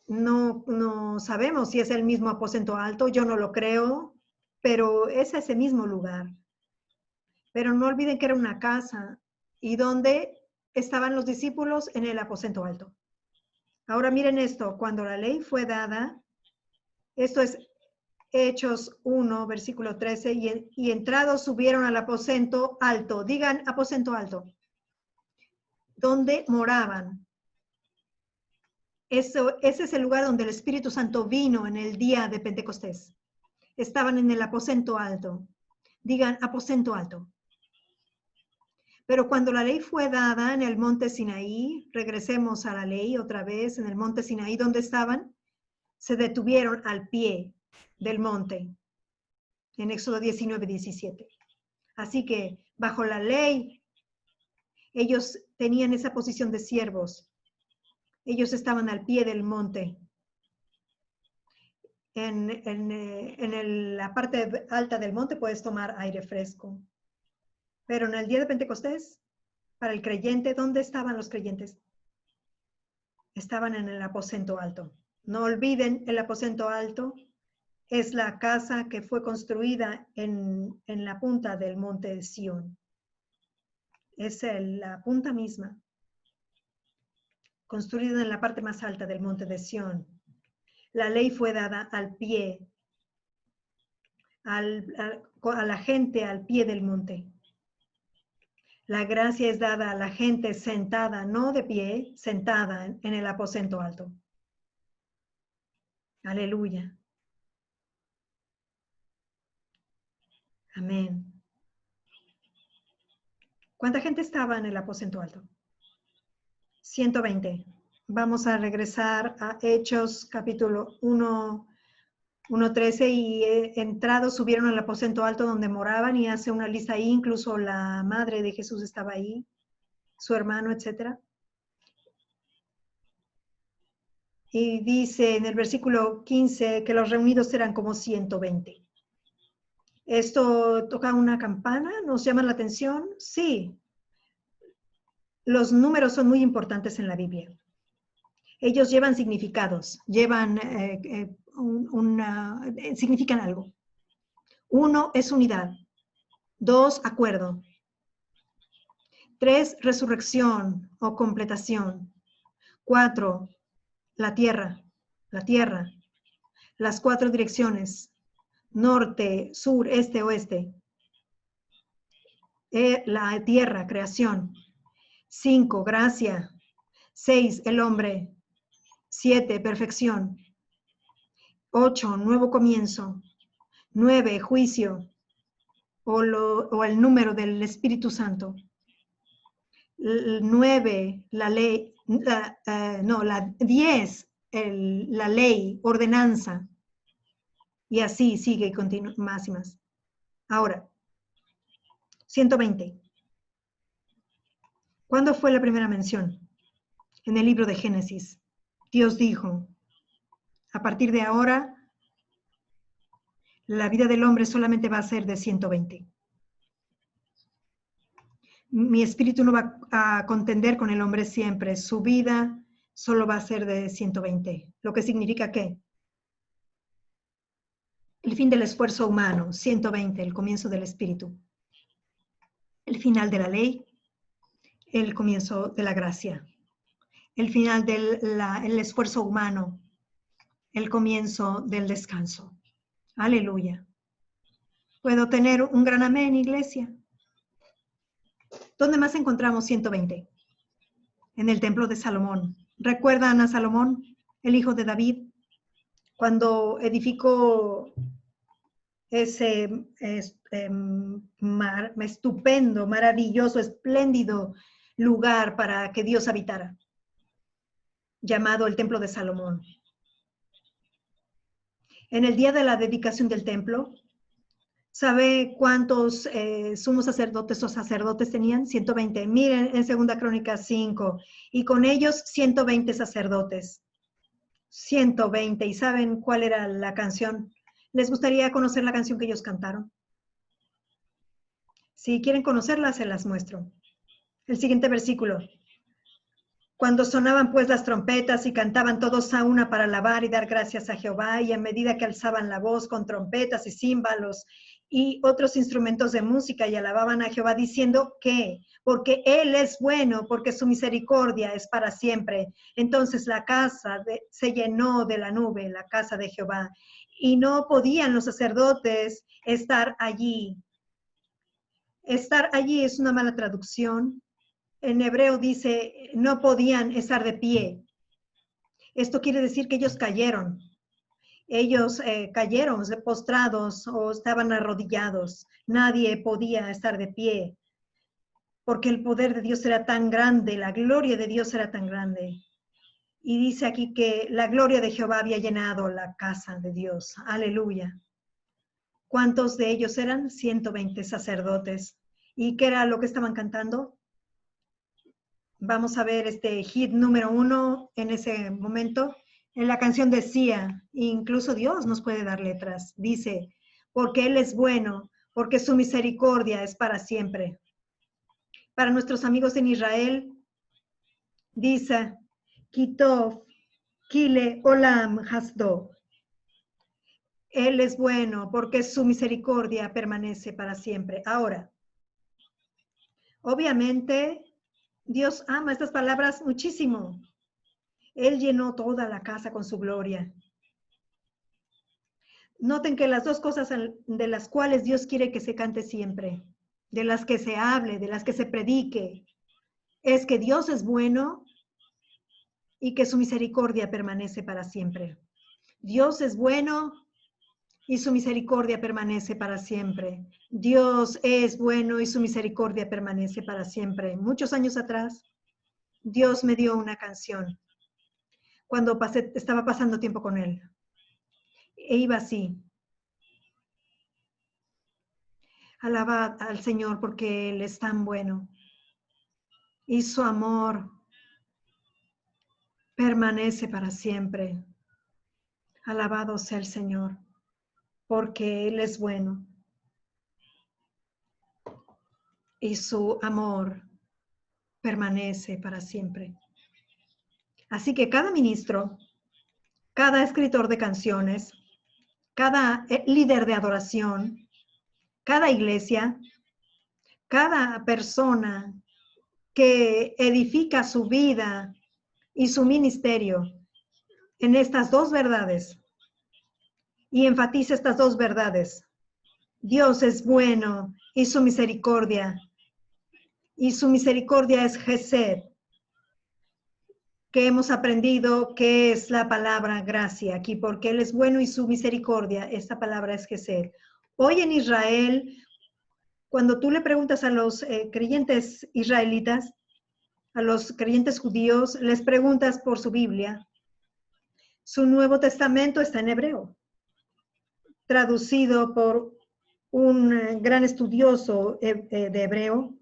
No sabemos si es el mismo aposento alto, yo no lo creo, pero es ese mismo lugar. Pero no olviden que era una casa y donde estaban los discípulos en el aposento alto. Ahora miren esto, cuando la ley fue dada, esto es Hechos 1, versículo 13, y entrados subieron al aposento alto. Digan aposento alto. Donde moraban. Ese es el lugar donde el Espíritu Santo vino en el día de Pentecostés. Estaban en el aposento alto. Digan aposento alto. Pero cuando la ley fue dada en el monte Sinaí, regresemos a la ley otra vez, en el monte Sinaí, ¿dónde estaban? Se detuvieron al pie del monte, en Éxodo 19, 17. Así que bajo la ley, ellos tenían esa posición de siervos. Ellos estaban al pie del monte. En la parte alta del monte puedes tomar aire fresco. Pero en el día de Pentecostés, para el creyente, ¿dónde estaban los creyentes? Estaban en el aposento alto. No olviden, el aposento alto es la casa que fue construida en la punta del monte de Sión. Es la punta misma, construida en la parte más alta del monte de Sión. La ley fue dada al pie, a la gente al pie del monte. La gracia es dada a la gente sentada, no de pie, sentada en el aposento alto. Aleluya. Amén. ¿Cuánta gente estaba en el aposento alto? 120. Vamos a regresar a Hechos capítulo 1:13 y entrados subieron al aposento alto donde moraban y hace una lista ahí, incluso la madre de Jesús estaba ahí, su hermano, etc. Y dice en el versículo 15 que los reunidos eran como 120. ¿Esto toca una campana? ¿Nos llama la atención? Sí. Los números son muy importantes en la Biblia. Ellos llevan significados, significan algo. 1 es unidad. 2, acuerdo. 3, resurrección o completación. 4, la tierra. Las 4 direcciones. Norte, sur, este, oeste. La tierra, creación. 5, gracia. 6, el hombre. 7, perfección. 8, nuevo comienzo. 9, juicio. O el número del Espíritu Santo. 9, la ley. La 10, la ley, ordenanza. Y así sigue y continúa más y más. Ahora, 120. ¿Cuándo fue la primera mención? En el libro de Génesis. Dios dijo, a partir de ahora, la vida del hombre solamente va a ser de 120. Mi espíritu no va a contender con el hombre siempre. Su vida solo va a ser de 120. Lo que significa que el fin del esfuerzo humano, 120, el comienzo del espíritu. El final de la ley, el comienzo de la gracia. El final del esfuerzo humano, el comienzo del descanso. Aleluya. ¿Puedo tener un gran amén, iglesia? ¿Dónde más encontramos 120? En el templo de Salomón. ¿Recuerdan a Salomón, el hijo de David? Cuando edificó ese estupendo, maravilloso, espléndido, lugar para que Dios habitara, llamado el Templo de Salomón. En el día de la dedicación del templo, ¿sabe cuántos sumos sacerdotes o sacerdotes tenían? 120. Miren en 2 Crónicas 5. Y con ellos 120 sacerdotes. 120. ¿Y saben cuál era la canción? ¿Les gustaría conocer la canción que ellos cantaron? Si quieren conocerla, se las muestro. El siguiente versículo. Cuando sonaban pues las trompetas y cantaban todos a una para alabar y dar gracias a Jehová, y a medida que alzaban la voz con trompetas y címbalos y otros instrumentos de música y alababan a Jehová diciendo que, porque Él es bueno, porque su misericordia es para siempre. Entonces la casa se llenó de la nube, la casa de Jehová, y no podían los sacerdotes estar allí. Estar allí es una mala traducción. En hebreo dice, no podían estar de pie. Esto quiere decir que ellos cayeron. Ellos cayeron postrados o estaban arrodillados. Nadie podía estar de pie porque el poder de Dios era tan grande, la gloria de Dios era tan grande. Y dice aquí que la gloria de Jehová había llenado la casa de Dios. Aleluya. ¿Cuántos de ellos eran? 120 sacerdotes. ¿Y qué era lo que estaban cantando? Vamos a ver este hit número 1 en ese momento. En la canción decía, incluso Dios nos puede dar letras, dice, porque Él es bueno, porque su misericordia es para siempre. Para nuestros amigos en Israel, dice, Kitov, Kile, Olam, Hasdo. Él es bueno, porque su misericordia permanece para siempre. Ahora, obviamente, Dios ama estas palabras muchísimo. Él llenó toda la casa con su gloria. Noten que las dos cosas de las cuales Dios quiere que se cante siempre, de las que se hable, de las que se predique, es que Dios es bueno y que su misericordia permanece para siempre. Dios es bueno y su misericordia permanece para siempre. Dios es bueno y su misericordia permanece para siempre. Muchos años atrás, Dios me dio una canción cuando estaba pasando tiempo con Él. E iba así. Alabad al Señor porque Él es tan bueno y su amor permanece para siempre. Alabado sea el Señor porque Él es bueno y su amor permanece para siempre. Así que cada ministro, cada escritor de canciones, cada líder de adoración, cada iglesia, cada persona que edifica su vida y su ministerio en estas dos verdades y enfatiza estas dos verdades. Dios es bueno y su misericordia es Gesed, que hemos aprendido que es la palabra gracia aquí, porque Él es bueno y su misericordia, esta palabra es Gesed. Hoy en Israel, cuando tú le preguntas a los creyentes israelitas, a los creyentes judíos, les preguntas por su Biblia, su Nuevo Testamento está en hebreo, traducido por un gran estudioso de hebreo,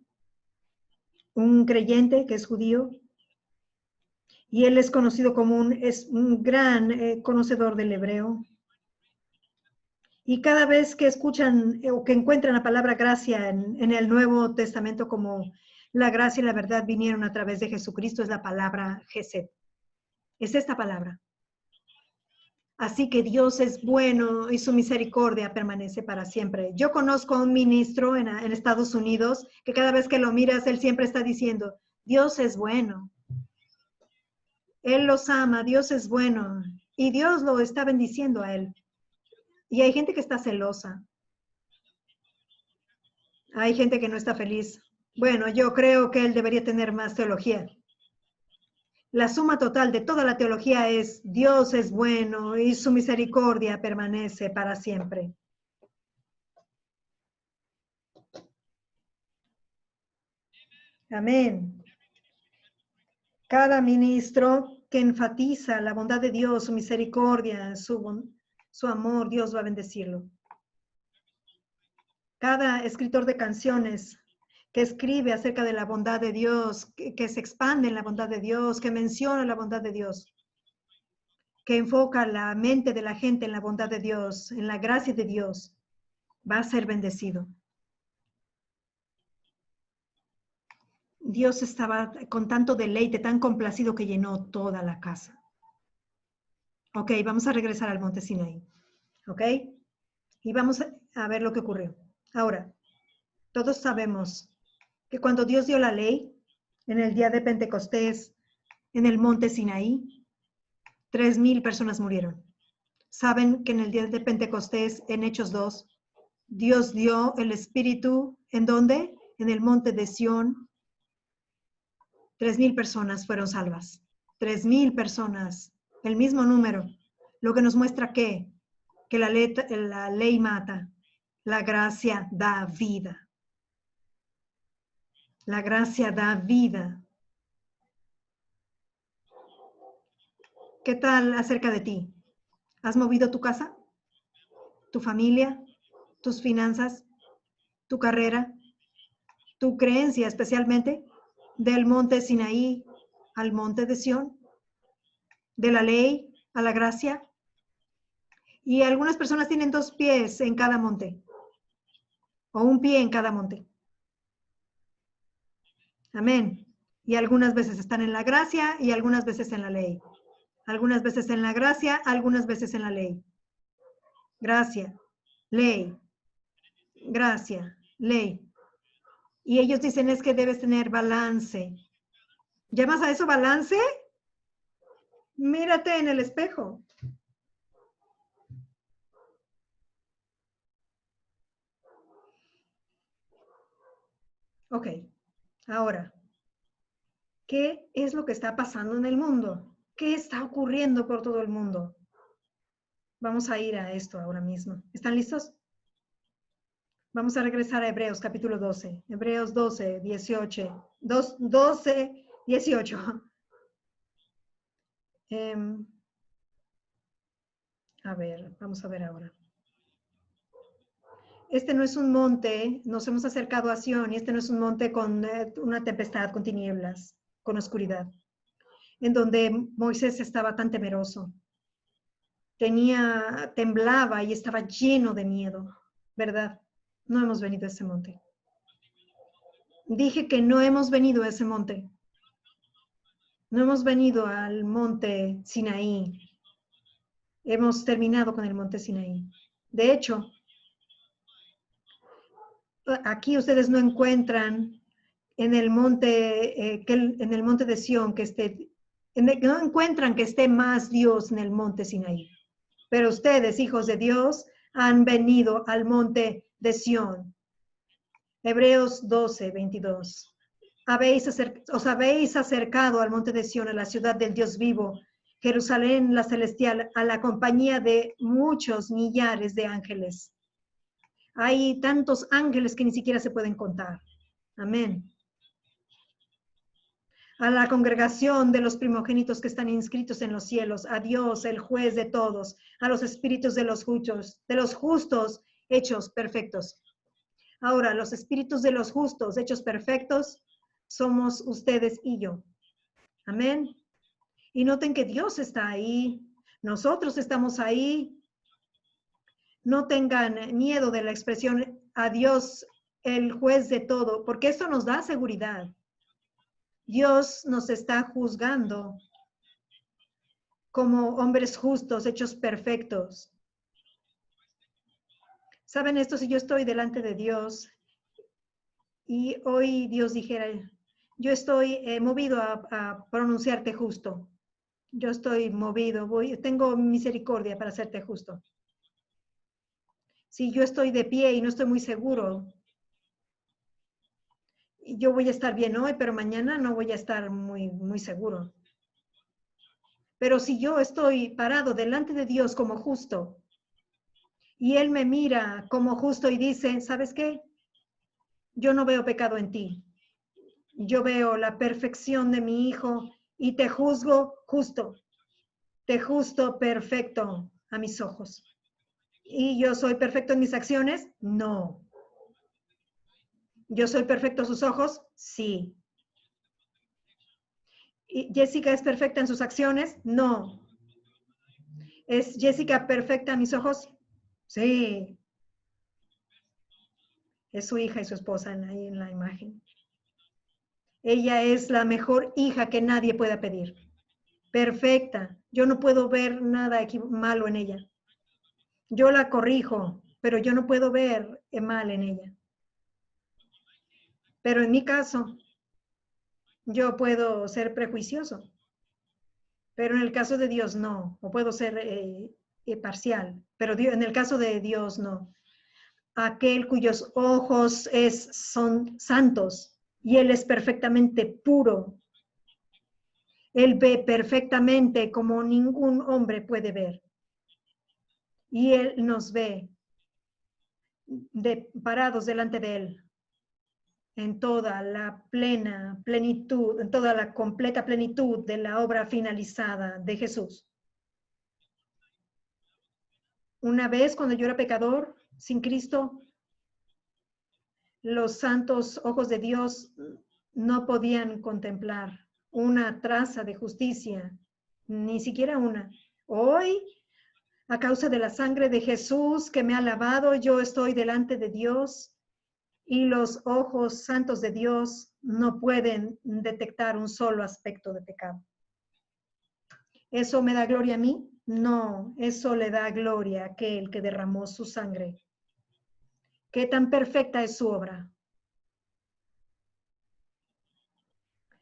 un creyente que es judío, y él es conocido como es un gran conocedor del hebreo. Y cada vez que escuchan o que encuentran la palabra gracia en el Nuevo Testamento, como la gracia y la verdad vinieron a través de Jesucristo, es la palabra Gesed. Es esta palabra. Así que Dios es bueno y su misericordia permanece para siempre. Yo conozco a un ministro en Estados Unidos que cada vez que lo miras, él siempre está diciendo, Dios es bueno. Él los ama, Dios es bueno. Y Dios lo está bendiciendo a él. Y hay gente que está celosa. Hay gente que no está feliz. Bueno, yo creo que él debería tener más teología. La suma total de toda la teología es Dios es bueno y su misericordia permanece para siempre. Amén. Cada ministro que enfatiza la bondad de Dios, su misericordia, su amor, Dios va a bendecirlo. Cada escritor de canciones que escribe acerca de la bondad de Dios, que se expande en la bondad de Dios, que menciona la bondad de Dios, que enfoca la mente de la gente en la bondad de Dios, en la gracia de Dios, va a ser bendecido. Dios estaba con tanto deleite, tan complacido que llenó toda la casa. Ok, vamos a regresar al monte Sinaí. Ok, y vamos a ver lo que ocurrió. Ahora, todos sabemos que cuando Dios dio la ley, en el día de Pentecostés, en el monte Sinaí, 3,000 personas murieron. Saben que en el día de Pentecostés, en Hechos 2, Dios dio el Espíritu, ¿en dónde? En el monte de Sión. 3,000 personas fueron salvas. 3,000 personas, el mismo número. Lo que nos muestra que la ley mata, la gracia da vida. La gracia da vida. ¿Qué tal acerca de ti? ¿Has movido tu casa? ¿Tu familia? ¿Tus finanzas? ¿Tu carrera? ¿Tu creencia especialmente? Del monte Sinaí al monte de Sión, de la ley a la gracia. Y algunas personas tienen 2 pies en cada monte, o 1 pie en cada monte. Amén. Y algunas veces están en la gracia y algunas veces en la ley. Algunas veces en la gracia, algunas veces en la ley. Gracia, ley, gracia, ley. Y ellos dicen es que debes tener balance. ¿Llamas a eso balance? Mírate en el espejo. Ok, ahora, ¿qué es lo que está pasando en el mundo? ¿Qué está ocurriendo por todo el mundo? Vamos a ir a esto ahora mismo. ¿Están listos? Vamos a regresar a Hebreos capítulo 12. Hebreos 12, 18. 12, 18. A ver, vamos a ver ahora. Este no es un monte, nos hemos acercado a Sión, y este no es un monte con una tempestad, con tinieblas, con oscuridad, en donde Moisés estaba tan temeroso. Temblaba y estaba lleno de miedo, ¿verdad? No hemos venido a ese monte. Dije que no hemos venido a ese monte. No hemos venido al monte Sinaí. Hemos terminado con el monte Sinaí. De hecho, aquí ustedes no encuentran en el monte, en el monte de Sión, no encuentran que esté más Dios en el monte Sinaí. Pero ustedes, hijos de Dios, han venido al monte de Sión. Hebreos 12, 22. Os habéis acercado al monte de Sión, a la ciudad del Dios vivo, Jerusalén la celestial, a la compañía de muchos millares de ángeles. Hay tantos ángeles que ni siquiera se pueden contar. Amén. A la congregación de los primogénitos que están inscritos en los cielos, a Dios, el juez de todos, a los espíritus de los justos hechos perfectos. Ahora, los espíritus de los justos hechos perfectos somos ustedes y yo. Amén. Y noten que Dios está ahí, nosotros estamos ahí. No tengan miedo de la expresión a Dios, el juez de todo, porque esto nos da seguridad. Dios nos está juzgando como hombres justos, hechos perfectos. ¿Saben esto? Si yo estoy delante de Dios y hoy Dios dijera, yo estoy movido a pronunciarte justo. Yo estoy movido, tengo misericordia para hacerte justo. Si yo estoy de pie y no estoy muy seguro, yo voy a estar bien hoy, pero mañana no voy a estar muy seguro. Pero si yo estoy parado delante de Dios como justo y Él me mira como justo y dice, ¿sabes qué? Yo no veo pecado en ti. Yo veo la perfección de mi hijo y te juzgo justo, te juzgo perfecto a mis ojos. ¿Y yo soy perfecto en mis acciones? No. ¿Yo soy perfecto a sus ojos? Sí. ¿Y Jessica es perfecta en sus acciones? No. ¿Es Jessica perfecta a mis ojos? Sí. Es su hija y su esposa ahí en la imagen. Ella es la mejor hija que nadie pueda pedir. Perfecta. Yo no puedo ver nada malo en ella. Yo la corrijo, pero yo no puedo ver mal en ella. Pero en mi caso, yo puedo ser prejuicioso. Pero en el caso de Dios no. O puedo ser parcial. Pero en el caso de Dios no. Aquel cuyos ojos son santos y Él es perfectamente puro. Él ve perfectamente como ningún hombre puede ver. Y Él nos ve parados delante de Él en toda la plena plenitud, en toda la completa plenitud de la obra finalizada de Jesús. Una vez cuando yo era pecador, sin Cristo, los santos ojos de Dios no podían contemplar una traza de justicia, ni siquiera una. Hoy, a causa de la sangre de Jesús que me ha lavado, yo estoy delante de Dios y los ojos santos de Dios no pueden detectar un solo aspecto de pecado. ¿Eso me da gloria a mí? No, eso le da gloria a aquel que derramó su sangre. ¿Qué tan perfecta es su obra?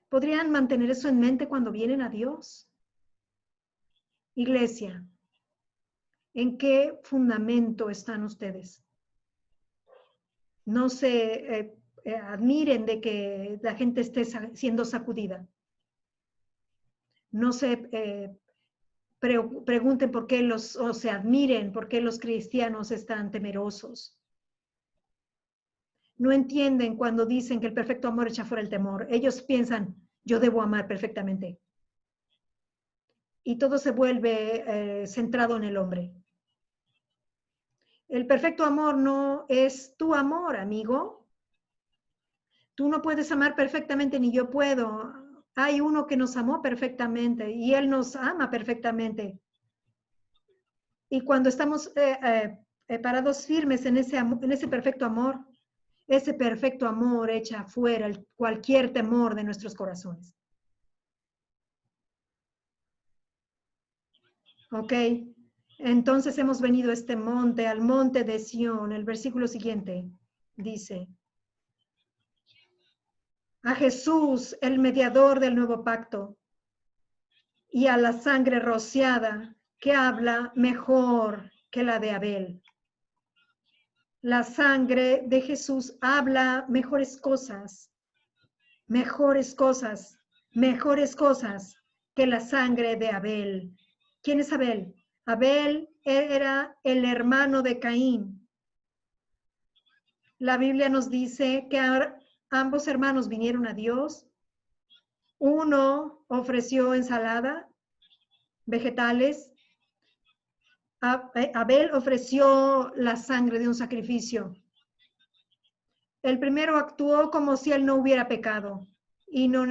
¿Podrían mantener eso en mente cuando vienen a Dios? Iglesia, ¿en qué fundamento están ustedes? No se admiren de que la gente esté siendo sacudida. No se pregunten por qué o se admiren por qué los cristianos están temerosos. No entienden cuando dicen que el perfecto amor echa fuera el temor. Ellos piensan, yo debo amar perfectamente. Y todo se vuelve centrado en el hombre. El perfecto amor no es tu amor, amigo. Tú no puedes amar perfectamente, ni yo puedo. Hay uno que nos amó perfectamente y Él nos ama perfectamente. Y cuando estamos parados firmes en ese perfecto amor, ese perfecto amor echa fuera cualquier temor de nuestros corazones. ¿Ok? Entonces hemos venido a este monte, al monte de Sión. El versículo siguiente dice, a Jesús, el mediador del nuevo pacto, y a la sangre rociada que habla mejor que la de Abel. La sangre de Jesús habla mejores cosas que la sangre de Abel. ¿Quién es Abel? Abel era el hermano de Caín. La Biblia nos dice que ambos hermanos vinieron a Dios. Uno ofreció ensalada, vegetales. Abel ofreció la sangre de un sacrificio. El primero actuó como si él no hubiera pecado y no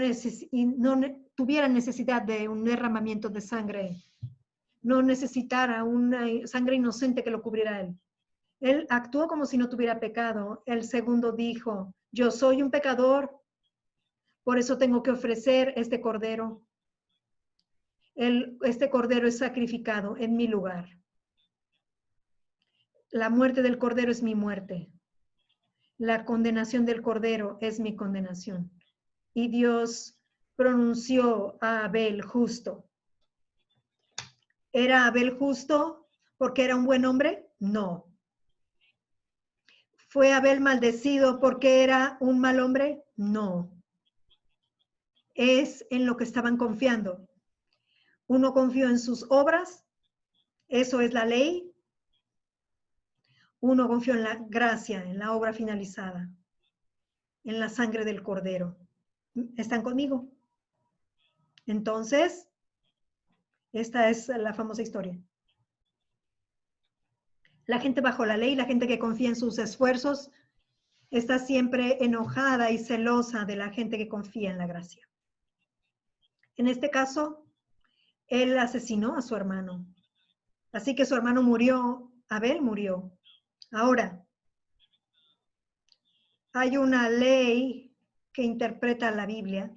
tuviera necesidad de un derramamiento de sangre, no necesitara una sangre inocente que lo cubriera a él. Él actuó como si no tuviera pecado. El segundo dijo, yo soy un pecador, por eso tengo que ofrecer este cordero. Este cordero es sacrificado en mi lugar. La muerte del cordero es mi muerte. La condenación del cordero es mi condenación. Y Dios pronunció a Abel justo. ¿Era Abel justo porque era un buen hombre? No. ¿Fue Abel maldecido porque era un mal hombre? No. Es en lo que estaban confiando. Uno confió en sus obras, eso es la ley. Uno confió en la gracia, en la obra finalizada, en la sangre del cordero. ¿Están conmigo? Entonces, esta es la famosa historia. La gente bajo la ley, la gente que confía en sus esfuerzos, está siempre enojada y celosa de la gente que confía en la gracia. En este caso, él asesinó a su hermano. Así que su hermano murió, Abel murió. Ahora, hay una ley que interpreta la Biblia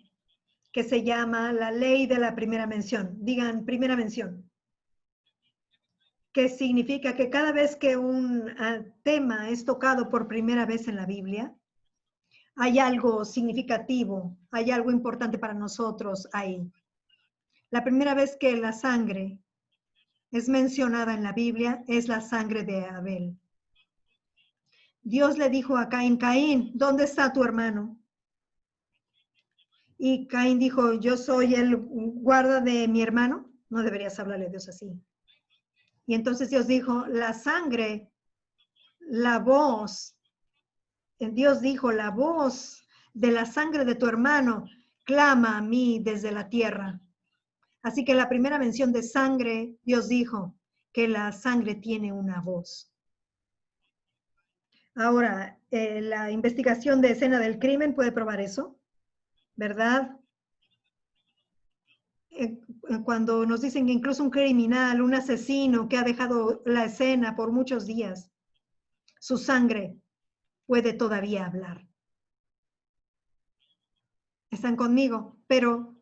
que se llama la ley de la primera mención. Digan, primera mención. Que significa que cada vez que un tema es tocado por primera vez en la Biblia, hay algo significativo, hay algo importante para nosotros ahí. La primera vez que la sangre es mencionada en la Biblia es la sangre de Abel. Dios le dijo a Caín, Caín, ¿dónde está tu hermano? Y Caín dijo, yo soy el guarda de mi hermano. No deberías hablarle a Dios así. Y entonces Dios dijo, la sangre, la voz, Dios dijo, la voz de la sangre de tu hermano clama a mí desde la tierra. Así que la primera mención de sangre, Dios dijo que la sangre tiene una voz. Ahora, la investigación de escena del crimen puede probar eso, ¿verdad? Cuando nos dicen que incluso un criminal, un asesino que ha dejado la escena por muchos días, su sangre puede todavía hablar. ¿Están conmigo? Pero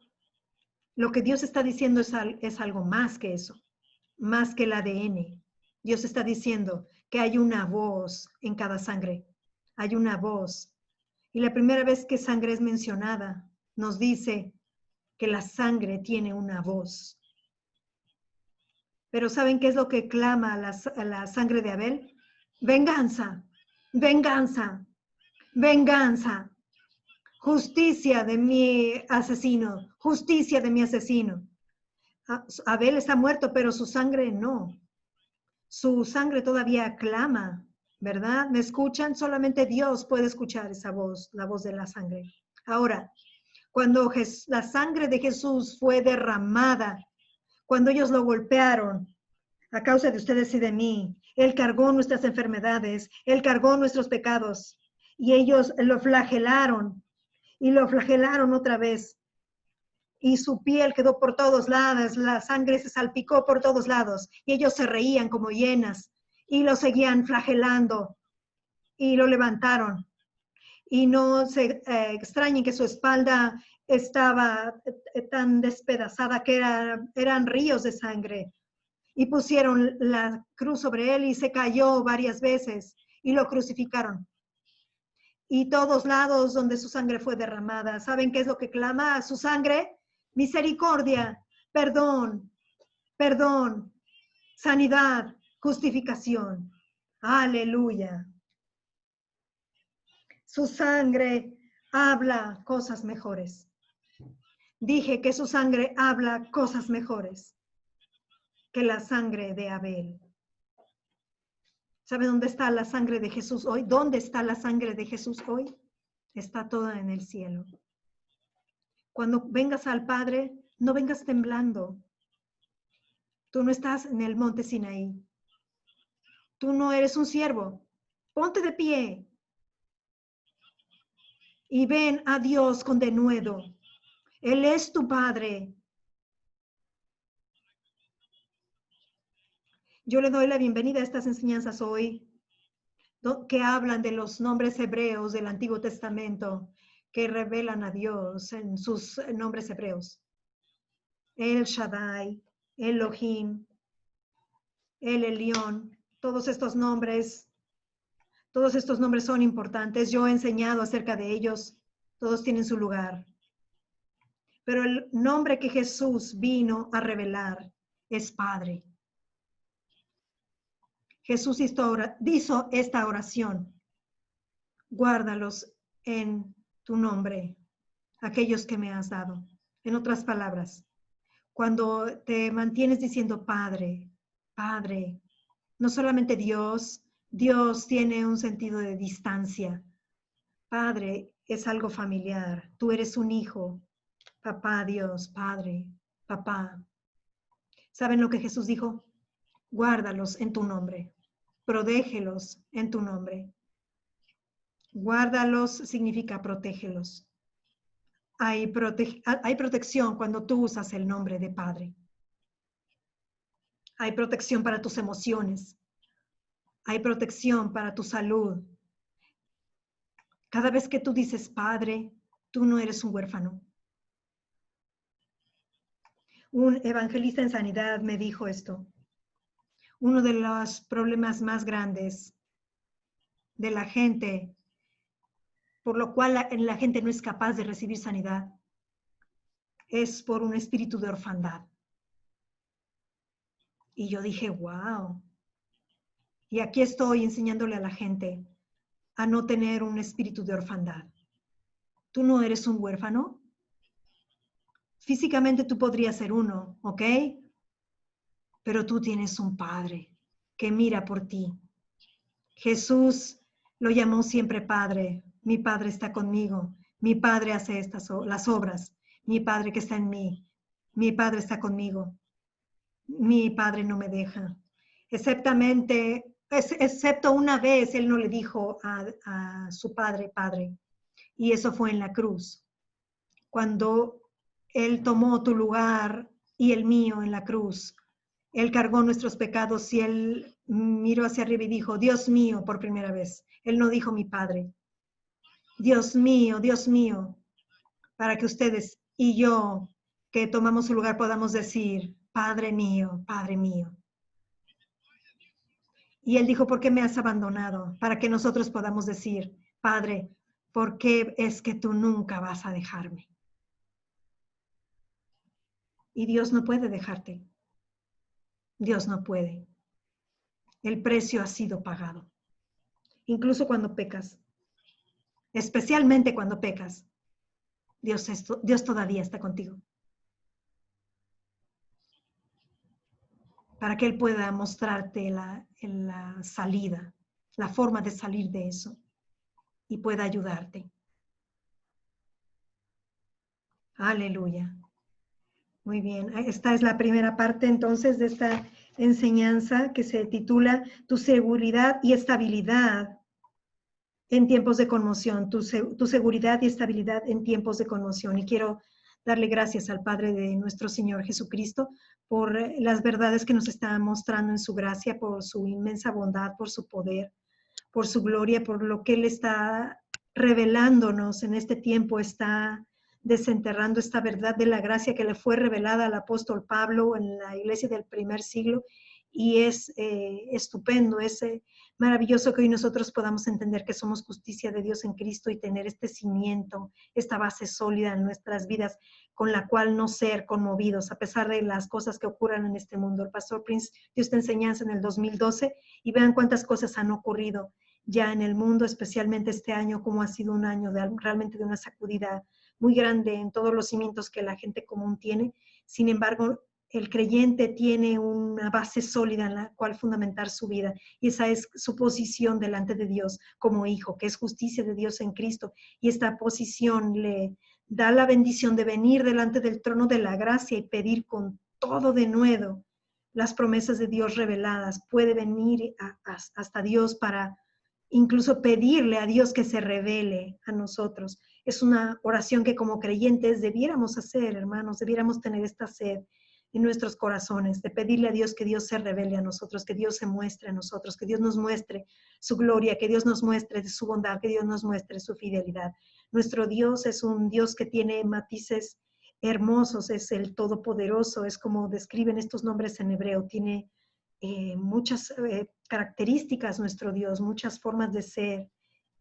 lo que Dios está diciendo es algo más que eso, más que el ADN. Dios está diciendo que hay una voz en cada sangre, hay una voz. Y la primera vez que sangre es mencionada, nos dice que la sangre tiene una voz. Pero ¿saben qué es lo que clama a la sangre de Abel? Venganza, venganza, venganza. Justicia de mi asesino, justicia de mi asesino. Abel está muerto, pero su sangre no. Su sangre todavía clama, ¿verdad? ¿Me escuchan? Solamente Dios puede escuchar esa voz, la voz de la sangre. Ahora, cuando la sangre de Jesús fue derramada, cuando ellos lo golpearon a causa de ustedes y de mí, Él cargó nuestras enfermedades, Él cargó nuestros pecados y ellos lo flagelaron y lo flagelaron otra vez. Y su piel quedó por todos lados, la sangre se salpicó por todos lados y ellos se reían como hienas y lo seguían flagelando y lo levantaron. Y no se extrañen que su espalda estaba tan despedazada que eran ríos de sangre. Y pusieron la cruz sobre él y se cayó varias veces y lo crucificaron. Y todos lados donde su sangre fue derramada, ¿saben qué es lo que clama a su sangre? Misericordia, perdón, perdón, sanidad, justificación. Aleluya. Su sangre habla cosas mejores. Dije que su sangre habla cosas mejores que la sangre de Abel. ¿Sabe dónde está la sangre de Jesús hoy? ¿Dónde está la sangre de Jesús hoy? Está toda en el cielo. Cuando vengas al Padre, no vengas temblando. Tú no estás en el monte Sinaí. Tú no eres un siervo. Ponte de pie y ven a Dios con denuedo. Él es tu Padre. Yo le doy la bienvenida a estas enseñanzas hoy, que hablan de los nombres hebreos del Antiguo Testamento, que revelan a Dios en sus nombres hebreos. El Shaddai, Elohim, El Elyon, todos estos nombres son importantes. Yo he enseñado acerca de ellos. Todos tienen su lugar. Pero el nombre que Jesús vino a revelar es Padre. Jesús hizo esta oración. Guárdalos en tu nombre, aquellos que me has dado. En otras palabras, cuando te mantienes diciendo Padre, Padre, no solamente Dios tiene un sentido de distancia. Padre es algo familiar. Tú eres un hijo. Papá Dios, Padre, Papá. ¿Saben lo que Jesús dijo? Guárdalos en tu nombre. Protégelos en tu nombre. Guárdalos significa protégelos. Hay protección cuando tú usas el nombre de Padre. Hay protección para tus emociones. Hay protección para tu salud. Cada vez que tú dices Padre, tú no eres un huérfano. Un evangelista en sanidad me dijo esto. Uno de los problemas más grandes de la gente, por lo cual la gente no es capaz de recibir sanidad, es por un espíritu de orfandad. Y yo dije, wow. Y aquí estoy enseñándole a la gente a no tener un espíritu de orfandad. Tú no eres un huérfano. Físicamente tú podrías ser uno, ¿ok? Pero tú tienes un Padre que mira por ti. Jesús lo llamó siempre Padre. Mi Padre está conmigo. Mi Padre hace las obras. Mi Padre que está en mí. Mi Padre está conmigo. Mi Padre no me deja. Excepto una vez, Él no le dijo a su Padre, Padre. Y eso fue en la cruz. Cuando Él tomó tu lugar y el mío en la cruz. Él cargó nuestros pecados y Él miró hacia arriba y dijo, Dios mío, por primera vez. Él no dijo mi Padre. Dios mío, para que ustedes y yo, que tomamos su lugar, podamos decir, Padre mío, Padre mío. Y Él dijo, ¿por qué me has abandonado? Para que nosotros podamos decir, Padre, ¿por qué es que tú nunca vas a dejarme? Y Dios no puede dejarte. Dios no puede. El precio ha sido pagado. Incluso cuando pecas. Especialmente cuando pecas. Dios todavía está contigo. Para que Él pueda mostrarte la salida, la forma de salir de eso. Y pueda ayudarte. Aleluya. Muy bien, esta es la primera parte entonces de esta enseñanza que se titula Tu seguridad y estabilidad en tiempos de conmoción, tu seguridad y estabilidad en tiempos de conmoción. Y quiero darle gracias al Padre de nuestro Señor Jesucristo por las verdades que nos está mostrando en su gracia, por su inmensa bondad, por su poder, por su gloria, por lo que Él está revelándonos en este tiempo, está desenterrando esta verdad de la gracia que le fue revelada al apóstol Pablo en la iglesia del primer siglo. Y es estupendo, es maravilloso que hoy nosotros podamos entender que somos justicia de Dios en Cristo y tener este cimiento, esta base sólida en nuestras vidas con la cual no ser conmovidos a pesar de las cosas que ocurran en este mundo. El pastor Prince dio esta enseñanza en el 2012 y vean cuántas cosas han ocurrido ya en el mundo, especialmente este año, como ha sido un año realmente de una sacudida muy grande en todos los cimientos que la gente común tiene. Sin embargo, el creyente tiene una base sólida en la cual fundamentar su vida, y esa es su posición delante de Dios como hijo, que es justicia de Dios en Cristo, y esta posición le da la bendición de venir delante del trono de la gracia y pedir con todo denuedo las promesas de Dios reveladas. Puede venir hasta Dios para incluso pedirle a Dios que se revele a nosotros. Es una oración que como creyentes debiéramos hacer, hermanos, debiéramos tener esta sed en nuestros corazones, de pedirle a Dios que Dios se revele a nosotros, que Dios se muestre a nosotros, que Dios nos muestre su gloria, que Dios nos muestre su bondad, que Dios nos muestre su fidelidad. Nuestro Dios es un Dios que tiene matices hermosos, es el Todopoderoso, es como describen estos nombres en hebreo, tiene muchas características nuestro Dios, muchas formas de ser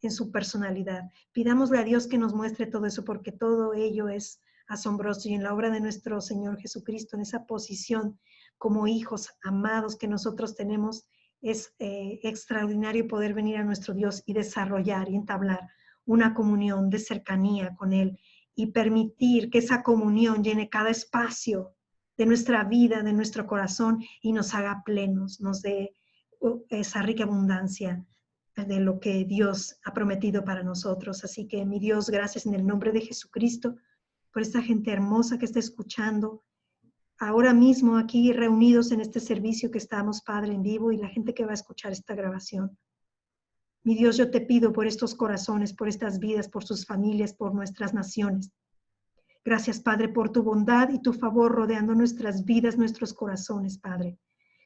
en su personalidad. Pidámosle a Dios que nos muestre todo eso, porque todo ello es asombroso, y en la obra de nuestro Señor Jesucristo, en esa posición como hijos amados que nosotros tenemos, es extraordinario poder venir a nuestro Dios y desarrollar y entablar una comunión de cercanía con Él y permitir que esa comunión llene cada espacio de nuestra vida, de nuestro corazón, y nos haga plenos, nos dé esa rica abundancia de lo que Dios ha prometido para nosotros. Así que mi Dios, gracias en el nombre de Jesucristo por esta gente hermosa que está escuchando ahora mismo aquí reunidos en este servicio que estamos, Padre, en vivo, y la gente que va a escuchar esta grabación. Mi Dios, yo te pido por estos corazones, por estas vidas, por sus familias, por nuestras naciones. Gracias, Padre, por tu bondad y tu favor rodeando nuestras vidas, nuestros corazones, Padre.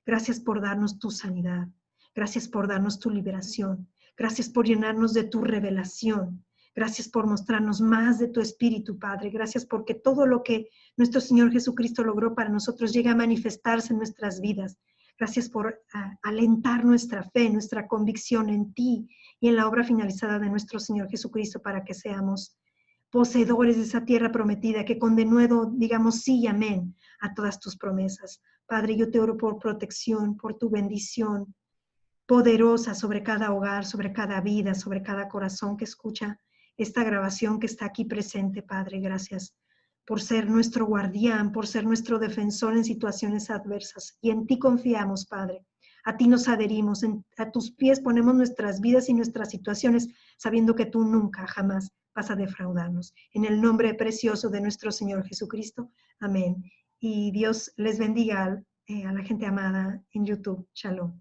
Gracias por darnos tu sanidad. Gracias por darnos tu liberación. Gracias por llenarnos de tu revelación. Gracias por mostrarnos más de tu espíritu, Padre. Gracias porque todo lo que nuestro Señor Jesucristo logró para nosotros llega a manifestarse en nuestras vidas. Gracias por alentar nuestra fe, nuestra convicción en ti y en la obra finalizada de nuestro Señor Jesucristo para que seamos poseedores de esa tierra prometida, que con denuedo digamos sí y amén a todas tus promesas. Padre, yo te oro por protección, por tu bendición poderosa sobre cada hogar, sobre cada vida, sobre cada corazón que escucha esta grabación que está aquí presente, Padre. Gracias por ser nuestro guardián, por ser nuestro defensor en situaciones adversas. Y en ti confiamos, Padre. A ti nos adherimos, a tus pies ponemos nuestras vidas y nuestras situaciones, sabiendo que tú nunca, jamás vas a defraudarnos. En el nombre precioso de nuestro Señor Jesucristo. Amén. Y Dios les bendiga a la gente amada en YouTube. Shalom.